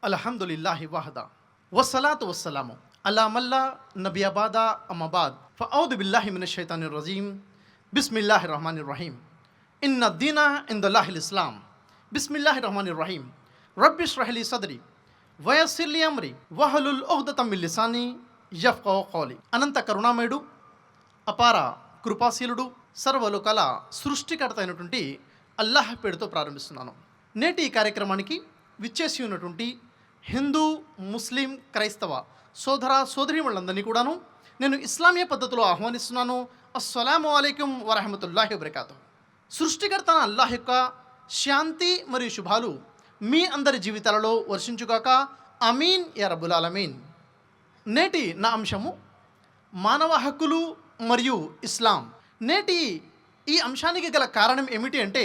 అల్హమ్దులిల్లాహి వహదా వస్సలాతు వస్సలాము అలా మల్లా నబియాబాదా అమ్మబాద్ ఫఔదు బిల్లాహి మినష్ షైతానిర్ రజీం బిస్మిల్లాహిర్ రహమానిర్ రహీం ఇన్న దీనా ఇందల్లాహిల్ ఇస్లాం బిస్మిల్లాహిర్ రహమానిర్ రహీం రబ్బిష్రహ్ లీ సద్రి వయస్సిర్ లీ అమ్రి వహలుల్ ఉఖ్దతం మిన్ లిసాని యఫ్ఖహు ఖౌలి. అనంత కరుణామయుడు, అపార కృపాశీలుడు, సర్వలోకాల సృష్టికర్త అయినటువంటి అల్లాహ్ పేరుతో ప్రారంభిస్తున్నాను. నేటి ఈ కార్యక్రమానికి విచ్చేసి ఉన్నటువంటి హిందూ, ముస్లిం, క్రైస్తవ సోదర సోదరీమణులందరినీ కూడాను నేను ఇస్లామీయ పద్ధతిలో ఆహ్వానిస్తున్నాను. అస్సలాము అలైకుం వరహమతుల్లాహి వబరకాతుహు. సృష్టికర్త అల్లాహ్ యొక్క శాంతి మరియు శుభాలు మీ అందరి జీవితాలలో వర్షించుగాక. అమీన్ యా రబ్బుల్ ఆలమీన్. నేటి నా అంశము మానవ హక్కులు మరియు ఇస్లాం. నేటి ఈ అంశానికి గల కారణం ఏమిటి అంటే,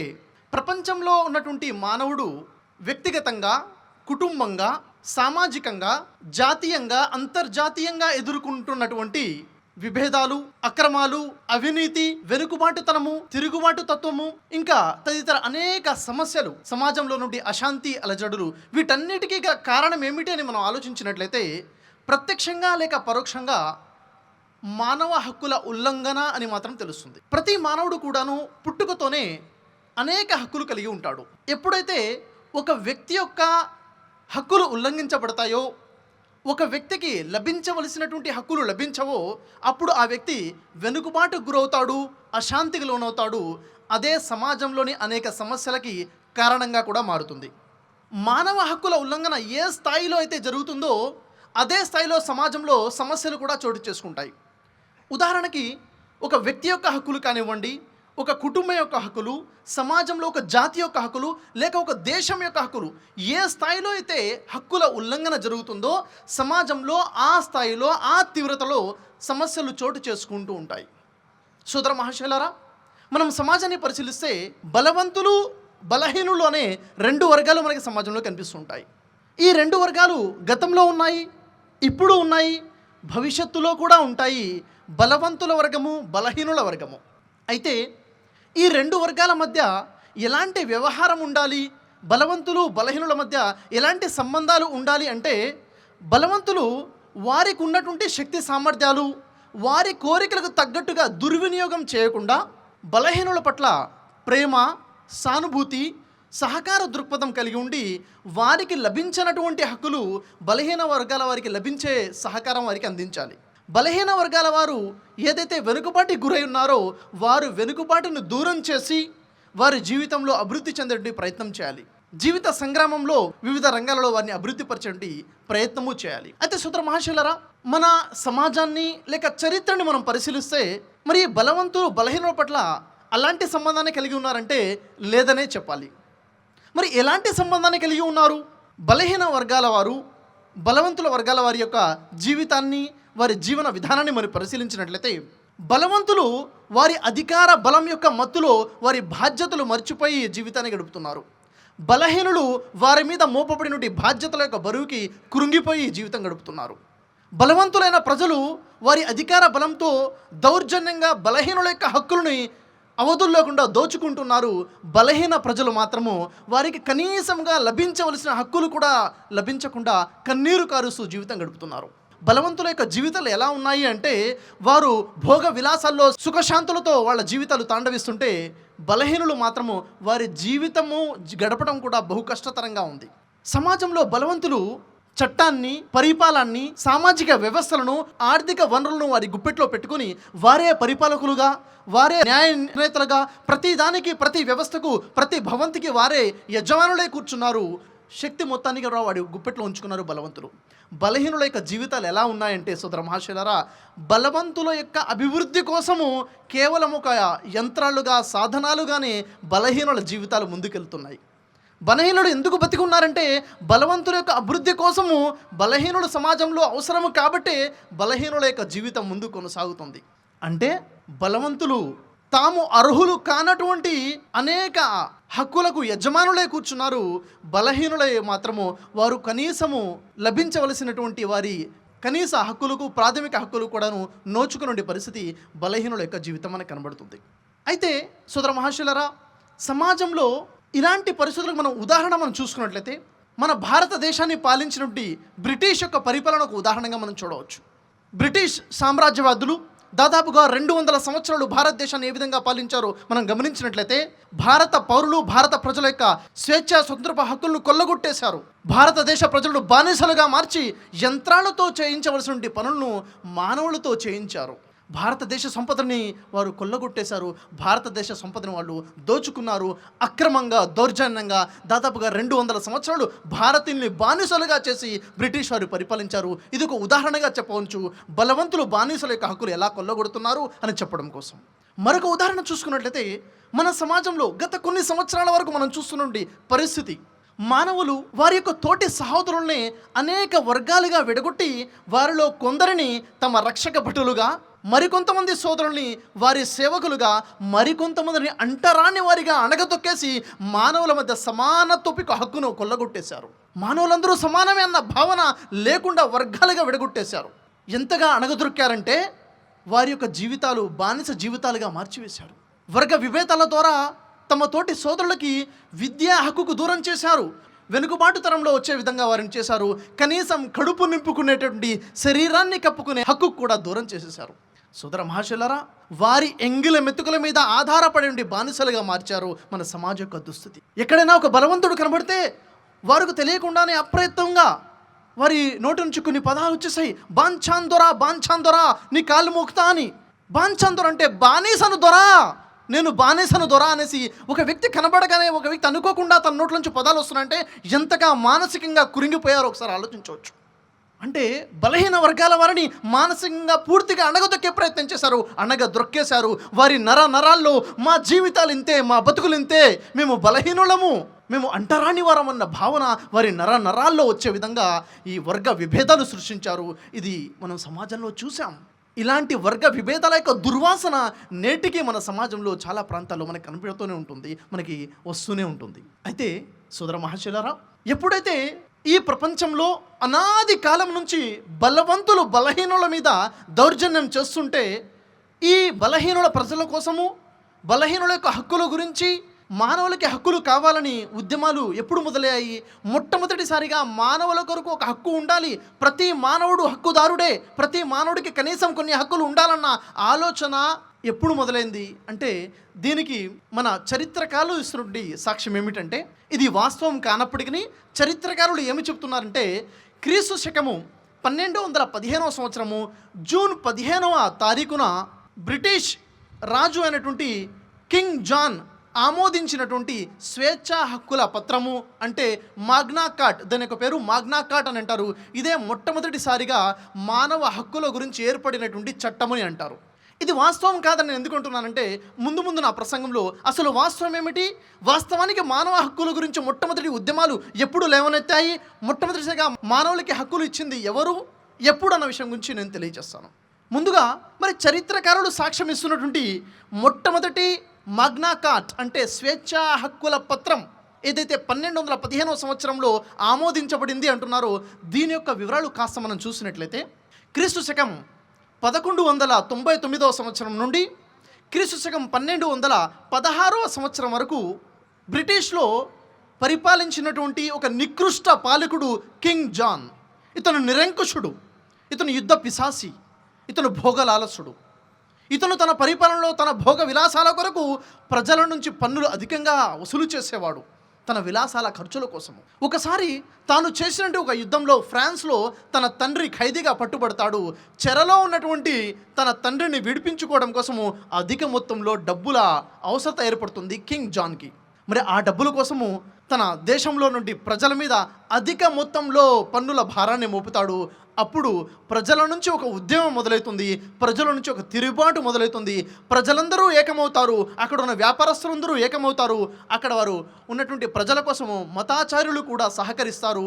ప్రపంచంలో ఉన్నటువంటి మానవుడు వ్యక్తిగతంగా, కుటుంబంగా, సామాజికంగా, జాతీయంగా, అంతర్జాతీయంగా ఎదుర్కొంటున్నటువంటి విభేదాలు, అక్రమాలు, అవినీతి, వెనుకబాటుతనము, తిరుగుబాటు తత్వము, ఇంకా తదితర అనేక సమస్యలు, సమాజంలో నుండి అశాంతి, అలజడులు, వీటన్నిటికీ గల కారణం ఏమిటి అని మనం ఆలోచించినట్లయితే, ప్రత్యక్షంగా లేక పరోక్షంగా మానవ హక్కుల ఉల్లంఘన అని మాత్రం తెలుస్తుంది. ప్రతి మానవుడు కూడాను పుట్టుకతోనే అనేక హక్కులు కలిగి ఉంటాడు. ఎప్పుడైతే ఒక వ్యక్తి యొక్క హక్కులు ఉల్లంఘించబడతాయో, ఒక వ్యక్తికి లభించవలసినటువంటి హక్కులు లభించవో, అప్పుడు ఆ వ్యక్తి వెనుకబాటుకు గురవుతాడు, అశాంతికి లోనవుతాడు. అదే సమాజంలోని అనేక సమస్యలకి కారణంగా కూడా మారుతుంది. మానవ హక్కుల ఉల్లంఘన ఏ స్థాయిలో అయితే జరుగుతుందో అదే స్థాయిలో సమాజంలో సమస్యలు కూడా చోటు చేసుకుంటాయి. ఉదాహరణకి ఒక వ్యక్తి యొక్క హక్కులు కానివ్వండి, ఒక కుటుంబం యొక్క హక్కులు, సమాజంలో ఒక జాతి యొక్క హక్కులు, లేక ఒక దేశం యొక్క హక్కులు, ఏ స్థాయిలో అయితే హక్కుల ఉల్లంఘన జరుగుతుందో సమాజంలో ఆ స్థాయిలో, ఆ తీవ్రతలో సమస్యలు చోటు చేసుకుంటూ ఉంటాయి. సోదర మహాశయులారా, మనం సమాజాన్ని పరిశీలిస్తే బలవంతులు, బలహీనులు అనే రెండు వర్గాలు మనకి సమాజంలో కనిపిస్తుంటాయి. ఈ రెండు వర్గాలు గతంలో ఉన్నాయి, ఇప్పుడు ఉన్నాయి, భవిష్యత్తులో కూడా ఉంటాయి. బలవంతుల వర్గము, బలహీనుల వర్గము. అయితే ఈ రెండు వర్గాల మధ్య ఎలాంటి వ్యవహారం ఉండాలి, బలవంతులు బలహీనుల మధ్య ఎలాంటి సంబంధాలు ఉండాలి అంటే, బలవంతులు వారికి ఉన్నటువంటి శక్తి సామర్థ్యాలు, వారి కోరికలకు తగ్గట్టుగా దుర్వినియోగం చేయకుండా బలహీనుల పట్ల ప్రేమ, సానుభూతి, సహకార దృక్పథం కలిగి ఉండి వారికి లభించినటువంటి హక్కులు బలహీన వర్గాల వారికి లభించే సహకారం వారికి అందించాలి. బలహీన వర్గాల వారు ఏదైతే వెనుకబాటుకి గురై ఉన్నారో వారు వెనుకబాటును దూరం చేసి వారి జీవితంలో అభివృద్ధి చెందేటువంటి ప్రయత్నం చేయాలి. జీవిత సంగ్రామంలో వివిధ రంగాలలో వారిని అభివృద్ధి పరిచేటువంటి ప్రయత్నము చేయాలి. అయితే సోదర మహాశయులారా, మన సమాజాన్ని లేక చరిత్రని మనం పరిశీలిస్తే మరి బలవంతులు బలహీనుల పట్ల అలాంటి సంబంధాన్ని కలిగి ఉన్నారంటే లేదనే చెప్పాలి. మరి ఎలాంటి సంబంధాన్ని కలిగి ఉన్నారు? బలహీన వర్గాల వారు బలవంతుల వర్గాల వారి యొక్క జీవితాన్ని, వారి జీవన విధానాన్ని మనం పరిశీలించినట్లయితే, బలవంతులు వారి అధికార బలం యొక్క మత్తులో వారి బాధ్యతలు మర్చిపోయి జీవితాన్ని గడుపుతున్నారు. బలహీనులు వారి మీద మోపబడినటువంటి బాధ్యతల యొక్క బరువుకి కృంగిపోయి జీవితం గడుపుతున్నారు. బలవంతులైన ప్రజలు వారి అధికార బలంతో దౌర్జన్యంగా బలహీనుల యొక్క హక్కులని అవధులు లేకుండా దోచుకుంటున్నారు. బలహీన ప్రజలు మాత్రము వారికి కనీసంగా లభించవలసిన హక్కులు కూడా లభించకుండా కన్నీరు కారుస్తూ జీవితం గడుపుతున్నారు. బలవంతుల యొక్క జీవితాలు ఎలా ఉన్నాయి అంటే, వారు భోగ విలాసాల్లో సుఖశాంతులతో వాళ్ళ జీవితాలు తాండవిస్తుంటే, బలహీనులు మాత్రము వారి జీవితము గడపడం కూడా బహు కష్టతరంగా ఉంది. సమాజంలో బలవంతులు చట్టాన్ని, పరిపాలనని, సామాజిక వ్యవస్థలను, ఆర్థిక వనరులను వారి గుప్పెట్లో పెట్టుకుని వారే పరిపాలకులుగా, వారే న్యాయ నిర్ణేతలుగా, ప్రతి దానికి, ప్రతి వ్యవస్థకు, ప్రతి భవంతికి వారే యజమానులే కూర్చున్నారు. శక్తి మొత్తానికి వాడి గుప్పెట్లో ఉంచుకున్నారు బలవంతులు. బలహీనుల యొక్క జీవితాలు ఎలా ఉన్నాయంటే సోదర మహాశయులారా, బలవంతుల యొక్క అభివృద్ధి కోసము కేవలం ఒక యంత్రాలుగా, సాధనాలుగానే బలహీనుల జీవితాలు ముందుకెళ్తున్నాయి. బలహీనుడు ఎందుకు బతికున్నారంటే, బలవంతుల యొక్క అభివృద్ధి కోసము బలహీనుడు సమాజంలో అవసరము కాబట్టి బలహీనుల యొక్క జీవితం ముందు కొనసాగుతుంది. అంటే బలవంతులు తాము అర్హులు కానటువంటి అనేక హక్కులకు యజమానులే కూర్చున్నారు. బలహీనులే మాత్రము వారు కనీసము లభించవలసినటువంటి వారి కనీస హక్కులకు, ప్రాథమిక హక్కులు కూడాను నోచుకునే పరిస్థితి బలహీనుల యొక్క జీవితం మనకు కనబడుతుంది. అయితే సోదర మహాశయులారా, సమాజంలో ఇలాంటి పరిస్థితులకు మనం ఉదాహరణ చూసుకున్నట్లయితే, మన భారతదేశాన్ని పాలించినటువంటి బ్రిటిష్ యొక్క పరిపాలనకు ఉదాహరణగా మనం చూడవచ్చు. బ్రిటిష్ సామ్రాజ్యవాదులు దాదాపుగా 200 సంవత్సరాలు భారతదేశాన్ని ఏ విధంగా పాలించారో మనం గమనించినట్లయితే భారత పౌరులు, భారత ప్రజల యొక్క స్వేచ్ఛ స్వతంత్రపు హక్కులను కొల్లగొట్టేశారు. భారతదేశ ప్రజలను బానిసలుగా మార్చి యంత్రాలతో చేయించవలసిన పనులను మానవులతో చేయించారు. భారతదేశ సంపదని వారు కొల్లగొట్టేశారు. భారతదేశ సంపదని వాళ్ళు దోచుకున్నారు. అక్రమంగా, దౌర్జన్యంగా దాదాపుగా 200 సంవత్సరాలు భారతీయుల్ని బానిసలుగా చేసి బ్రిటిష్ వారు పరిపాలించారు. ఇది ఒక ఉదాహరణగా చెప్పవచ్చు, బలవంతులు బానిసల యొక్క హక్కులు ఎలా కొల్లగొడుతున్నారు అని చెప్పడం కోసం. మరొక ఉదాహరణ చూసుకున్నట్లయితే మన సమాజంలో గత కొన్ని సంవత్సరాల వరకు మనం చూస్తున్నటువంటి పరిస్థితి, మానవులు వారి యొక్క తోటి సహోదరుల్ని అనేక వర్గాలుగా విడగొట్టి వారిలో కొందరిని తమ రక్షక భటులుగా, మరికొంతమంది సోదరుల్ని వారి సేవకులుగా, మరికొంతమందిని అంటరాని వారిగా అణగదొక్కేసి మానవుల మధ్య సమానత్వపు హక్కును కొల్లగొట్టేశారు. మానవులందరూ సమానమే అన్న భావన లేకుండా వర్గాలుగా విడగొట్టేశారు. ఎంతగా అణగదొక్కారంటే వారి యొక్క జీవితాలు బానిస జీవితాలుగా మార్చివేశారు. వర్గ విభేదాల ద్వారా తమ తోటి సోదరులకి విద్యా హక్కుకు దూరం చేశారు. వెనుకబాటు తరంలో వచ్చే విధంగా వారిని చేశారు. కనీసం కడుపు నింపుకునేటువంటి శరీరాన్ని కప్పుకునే హక్కు కూడా దూరం చేసేశారు. సోదర మహాశయులారా, వారి ఎంగిల మెతుకుల మీద ఆధారపడి బానిసలుగా మార్చారు మన సమాజ యొక్క దుస్థితి. ఎక్కడైనా ఒక బలవంతుడు కనబడితే వారికి తెలియకుండానే అప్రయత్నంగా వారి నోటి నుంచి కొన్ని పదాలు వచ్చేసాయి. బాంఛాందొరా, బాంఛాందొరా, నీ కాళ్ళు మోకుతా అని. బాంఛాందొర అంటే బానిసను దొరా, నేను బానిసను దొరా అనేసి ఒక వ్యక్తి కనబడగానే, ఒక వ్యక్తి అనుకోకుండా తన నోట్ల నుంచి పదాలు వస్తున్నాయంటే ఎంతగా మానసికంగా కురింగిపోయారో ఒకసారి ఆలోచించవచ్చు. అంటే బలహీన వర్గాల వారిని మానసికంగా పూర్తిగా అణగదొక్కే ప్రయత్నం చేశారు, అణగదొక్కేశారు. వారి నరాల్లో మా జీవితాలు ఇంతే, మా బతుకులు ఇంతే, మేము బలహీనులము, మేము అంటరాని వారం అన్న భావన వారి నరాల్లో వచ్చే విధంగా ఈ వర్గ విభేదాలు సృష్టించారు. ఇది మనం సమాజంలో చూసాం. ఇలాంటి వర్గ విభేదాల యొక్క దుర్వాసన నేటికి మన సమాజంలో చాలా ప్రాంతాల్లో మనకి కనిపెడుతూనే ఉంటుంది, మనకి వస్తూనే ఉంటుంది. అయితే సోదర మహాశయులారా, ఎప్పుడైతే ఈ ప్రపంచంలో అనాది కాలం నుంచి బలవంతులు బలహీనుల మీద దౌర్జన్యం చేస్తుంటే, ఈ బలహీనుల ప్రజల కోసము, బలహీనుల యొక్క హక్కుల గురించి, మానవులకి హక్కులు కావాలని ఉద్యమాలు ఎప్పుడు మొదలయ్యాయి? మొట్టమొదటిసారిగా మానవుల కొరకు ఒక హక్కు ఉండాలి, ప్రతి మానవుడు హక్కుదారుడే, ప్రతి మానవుడికి కనీసం కొన్ని హక్కులు ఉండాలన్న ఆలోచన ఎప్పుడు మొదలైంది అంటే, దీనికి మన చరిత్రకారులు ఇస్తున్నటువంటి సాక్ష్యం ఏమిటంటే, ఇది వాస్తవం కానప్పటికీ చరిత్రకారులు ఏమి చెప్తున్నారంటే, క్రీస్తు శకము 1215 సంవత్సరము జూన్ 15వ తారీఖున బ్రిటిష్ రాజు అయినటువంటి కింగ్ జాన్ ఆమోదించినటువంటి స్వేచ్ఛా హక్కుల పత్రము అంటే మాగ్నా కార్ట్, దాని యొక్క పేరు మాగ్నా కార్ట్ అని అంటారు. ఇదే మొట్టమొదటిసారిగా మానవ హక్కుల గురించి ఏర్పడినటువంటి చట్టము అని అంటారు. ఇది వాస్తవం కాదని నేను ఎందుకు అంటున్నానంటే, ముందు నా ప్రసంగంలో అసలు వాస్తవం ఏమిటి, వాస్తవానికి మానవ హక్కుల గురించి మొట్టమొదటి ఉద్యమాలు ఎప్పుడు లేవనెత్తాయి, మొట్టమొదటిసారిగా మానవులకి హక్కులు ఇచ్చింది ఎవరు, ఎప్పుడు అన్న విషయం గురించి నేను తెలియజేస్తాను. ముందుగా మరి చరిత్రకారులు సాక్ష్యం ఇస్తున్నటువంటి మొట్టమొదటి మాగ్నా కార్ట్ అంటే స్వేచ్ఛా హక్కుల పత్రం ఏదైతే 1215 సంవత్సరంలో ఆమోదించబడింది అంటున్నారో, దీని యొక్క వివరాలు కాస్త మనం చూసినట్లయితే, క్రీస్తు శకం 1199 సంవత్సరం నుండి క్రీస్తు శకం 1216 సంవత్సరం వరకు బ్రిటిష్లో పరిపాలించినటువంటి ఒక నికృష్ట పాలకుడు కింగ్ జాన్. ఇతను నిరంకుశుడు, ఇతను యుద్ధ పిశాసి, ఇతను భోగలాలసుడు. ఇతను తన పరిపాలనలో తన భోగ విలాసాల కొరకు ప్రజల నుంచి పన్నులు అధికంగా వసూలు చేసేవాడు తన విలాసాల ఖర్చుల కోసము. ఒకసారి తాను చేసినట్టు ఒక యుద్ధంలో ఫ్రాన్స్లో తన తండ్రి ఖైదీగా పట్టుబడతాడు. చెరలో ఉన్నటువంటి తన తండ్రిని విడిపించుకోవడం కోసము అధిక మొత్తంలో డబ్బుల అవసరత ఏర్పడుతుంది కింగ్ జాన్కి. మరి ఆ డబ్బుల కోసము తన దేశంలో నుండి ప్రజల మీద అధిక మొత్తంలో పన్నుల భారాన్ని మోపుతాడు. అప్పుడు ప్రజల నుంచి ఒక ఉద్యమం మొదలవుతుంది, ప్రజల నుంచి ఒక తిరుగుబాటు మొదలవుతుంది. ప్రజలందరూ ఏకమవుతారు, అక్కడ ఉన్న వ్యాపారస్తులందరూ ఏకమవుతారు, అక్కడ వారు ఉన్నటువంటి ప్రజల కోసము మతాచార్యులు కూడా సహకరిస్తారు.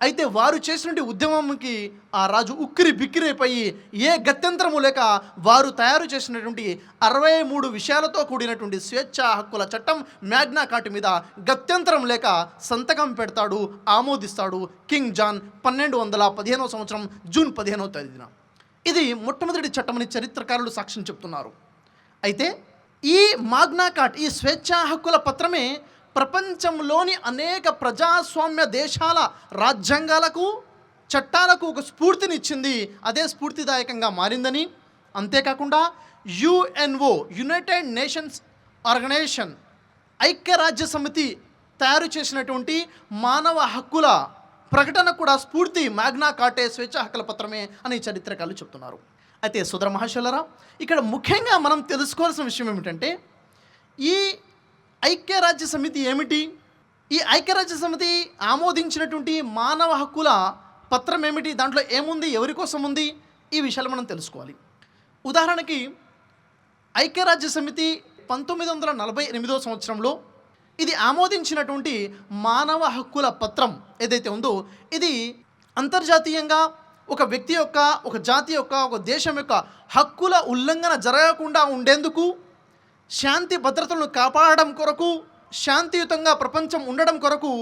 అయితే వారు చేసినటువంటి ఉద్యమంకి ఆ రాజు ఉక్కిరి బిక్కిరైపోయి ఏ గత్యంతరము లేక వారు తయారు చేసినటువంటి 63 విషయాలతో కూడినటువంటి స్వేచ్ఛా హక్కుల చట్టం మ్యాగ్నా కార్ట్ మీద గత్యంతరం లేక సంతకం పెడతాడు, ఆమోదిస్తాడు కింగ్ జాన్ 1215 సంవత్సరం జూన్ 15వ తేదీన. ఇది మొట్టమొదటి చట్టమని చరిత్రకారులు సాక్ష్యం చెప్తున్నారు. అయితే ఈ మాగ్నా కార్ట్, ఈ స్వేచ్ఛా హక్కుల పత్రమే ప్రపంచంలోని అనేక ప్రజాస్వామ్య దేశాల రాజ్యాంగాలకు, చట్టాలకు ఒక స్ఫూర్తినిచ్చింది. అదే స్ఫూర్తిదాయకంగా మారిందని, అంతేకాకుండా యుఎన్ఓ, యునైటెడ్ నేషన్స్ ఆర్గనైజేషన్, ఐక్యరాజ్య సమితి తయారు చేసినటువంటి మానవ హక్కుల ప్రకటన కూడా స్ఫూర్తి మ్యాగ్నా కార్టే స్వేచ్ఛా హక్కుల పత్రమే అని చరిత్రకారులు చెప్తున్నారు. అయితే సోదర మహాశయులారా, ఇక్కడ ముఖ్యంగా మనం తెలుసుకోవాల్సిన విషయం ఏమిటంటే, ఈ ఐక్యరాజ్య సమితి ఏమిటి, ఈ ఐక్యరాజ్య సమితి ఆమోదించినటువంటి మానవ హక్కుల పత్రం ఏమిటి, దాంట్లో ఏముంది, ఎవరి కోసం ఉంది, ఈ విషయాలు మనం తెలుసుకోవాలి. ఉదాహరణకి ఐక్యరాజ్య సమితి 1948 సంవత్సరంలో ఇది ఆమోదించినటువంటి మానవ హక్కుల పత్రం ఏదైతే ఉందో, ఇది అంతర్జాతీయంగా ఒక వ్యక్తి యొక్క, ఒక జాతి యొక్క, ఒక దేశం యొక్క హక్కుల ఉల్లంఘన జరగకుండా ఉండేందుకు, శాంతి భద్రతలను కాపాడడం కొరకు, శాంతియుతంగా ప్రపంచం ఉండడం కొరకు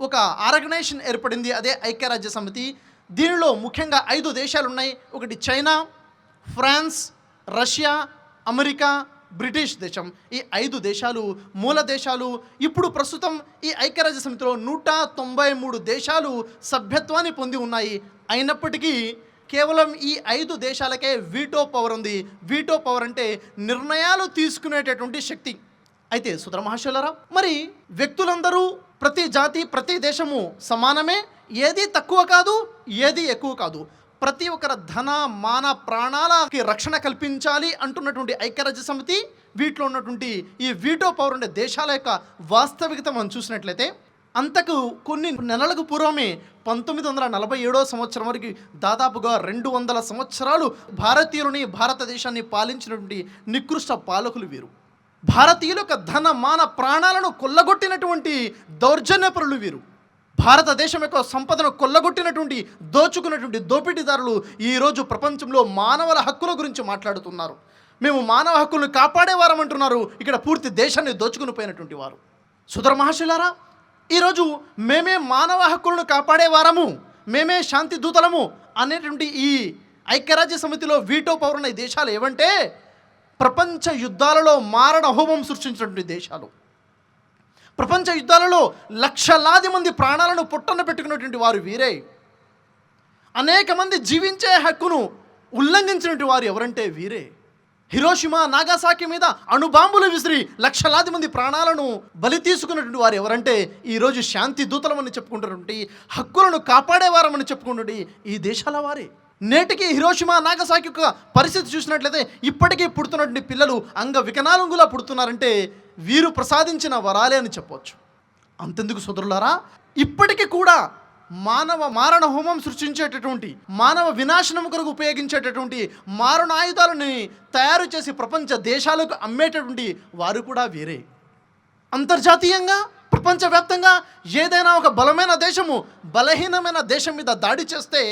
ఒక ఆర్గనైజేషన్ ఏర్పడింది. అదే ఐక్యరాజ్య సమితి. దీనిలో ముఖ్యంగా 5 దేశాలు ఉన్నాయి. ఒకటి China, France, Russia, America, British దేశం. ఈ 5 దేశాలు మూల దేశాలు. ఇప్పుడు ప్రస్తుతం ఈ ఐక్యరాజ్య సమితిలో 193 దేశాలు సభ్యత్వాన్ని పొంది ఉన్నాయి. అయినప్పటికీ కేవలం ఈ 5 దేశాలకే వీటో పవర్ ఉంది. వీటో పవర్ అంటే నిర్ణయాలు తీసుకునేటటువంటి శక్తి. అయితే సోదర మహాశయులారా, మరి వ్యక్తులందరూ, ప్రతి జాతి, ప్రతి దేశము సమానమే. ఏది తక్కువ కాదు, ఏది ఎక్కువ కాదు. ప్రతి ఒక్కరి ధన, మాన, ప్రాణాలకి రక్షణ కల్పించాలి అంటున్నటువంటి ఐక్యరాజ్య సమితి, వీటిలో ఉన్నటువంటి ఈ వీటో పవర్ ఉండే దేశాల యొక్క వాస్తవికత మనం చూసినట్లయితే, అంతకు కొన్ని నెలలకు పూర్వమే 1947 సంవత్సరం వరకు దాదాపుగా 200 సంవత్సరాలు భారతీయులని, భారతదేశాన్ని పాలించినటువంటి నికృష్ట పాలకులు వీరు. భారతీయుల యొక్క ధన, మాన, ప్రాణాలను కొల్లగొట్టినటువంటి దౌర్జన్యపరులు వీరు. భారతదేశం యొక్క సంపదను కొల్లగొట్టినటువంటి, దోచుకున్నటువంటి దోపిడీదారులు ఈరోజు ప్రపంచంలో మానవుల హక్కుల గురించి మాట్లాడుతున్నారు. మేము మానవ హక్కులను కాపాడేవారం అంటున్నారు. ఇక్కడ పూర్తి దేశాన్ని దోచుకుని పోయినటువంటి వారు. సోదర మహాశయులారా, ఈరోజు మేమే మానవ హక్కులను కాపాడేవారము, మేమే శాంతి దూతలము అనేటువంటి ఈ ఐక్యరాజ్య సమితిలో వీటో పవర్ ఉన్న ఈ దేశాలు ఏవంటే, ప్రపంచ యుద్ధాలలో మారణ హోమం సృష్టించినటువంటి దేశాలు. ప్రపంచ యుద్ధాలలో లక్షలాది మంది ప్రాణాలను పుట్టన పెట్టుకున్నటువంటి వారు వీరే. అనేక మంది జీవించే హక్కును ఉల్లంఘించినటువంటి వారు ఎవరంటే వీరే. హిరోషిమా, నాగాసాకి మీద అణుబాంబులు విసిరి లక్షలాది మంది ప్రాణాలను బలి తీసుకున్నటువంటి వారు ఎవరంటే ఈరోజు శాంతి దూతలమని చెప్పుకుంటున్నటువంటి, హక్కులను కాపాడేవారమని చెప్పుకుంటున్నటువంటి ఈ దేశాల వారే. నేటికి హిరోషిమా, నాగసాకి యొక్క పరిస్థితి చూసినట్లయితే ఇప్పటికీ పుడుతున్నటువంటి పిల్లలు అంగ వికలాంగులా పుడుతున్నారంటే వీరు ప్రసాదించిన వరాలే అని చెప్పవచ్చు. అంతెందుకు సోదరులారా, ఇప్పటికీ కూడా మానవ మారణ హోమం సృష్టించేటటువంటి, మానవ వినాశనం కొరకు ఉపయోగించేటటువంటి మారణాయుధాలని తయారు చేసి ప్రపంచ దేశాలకు అమ్మేటటువంటి వారు కూడా వీరే. అంతర్జాతీయంగా, ప్రపంచవ్యాప్తంగా ఏదైనా ఒక బలమైన దేశము బలహీనమైన దేశం మీద దాడి చేస్తే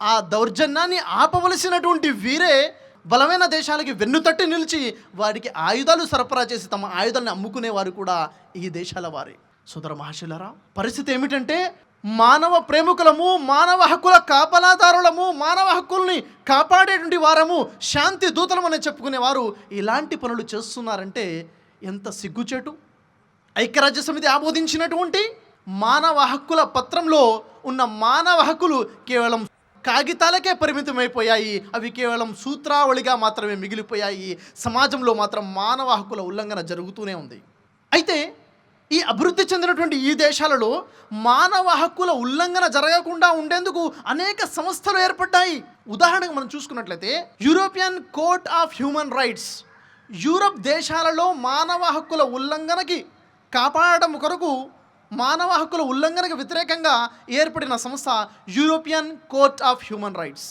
ఆ దౌర్జన్యాన్ని ఆపవలసినటువంటి వీరే బలమైన దేశాలకి వెన్నుతట్టి నిలిచి వారికి ఆయుధాలు సరఫరా చేసి తమ ఆయుధాలను అమ్ముకునేవారు కూడా ఈ దేశాల వారే. సోదర మహాశయులారా, పరిస్థితి ఏమిటంటే, మానవ ప్రేమికులము, మానవ హక్కుల కాపలాదారులము, మానవ హక్కుల్ని కాపాడేటువంటి వారము, శాంతి దూతలమని చెప్పుకునేవారు ఇలాంటి పనులు చేస్తున్నారంటే ఎంత సిగ్గుచేటు. ఐక్యరాజ్య సమితి ఆమోదించినటువంటి మానవ హక్కుల పత్రంలో ఉన్న మానవ హక్కులు కేవలం కాగితాలకే పరిమితమైపోయాయి. అవి కేవలం సూత్రావళిగా మాత్రమే మిగిలిపోయాయి. సమాజంలో మాత్రం మానవ హక్కుల ఉల్లంఘన జరుగుతూనే ఉంది. అయితే ఈ అభివృద్ధి చెందినటువంటి ఈ దేశాలలో మానవ హక్కుల ఉల్లంఘన జరగకుండా ఉండేందుకు అనేక సంస్థలు ఏర్పడ్డాయి. ఉదాహరణకు మనం చూసుకున్నట్లయితే European court of human rights, Europe దేశాలలో మానవ హక్కుల ఉల్లంఘనకి కాపాడడం కొరకు, మానవ హక్కుల ఉల్లంఘనకు వ్యతిరేకంగా ఏర్పడిన సంస్థ European court of human rights.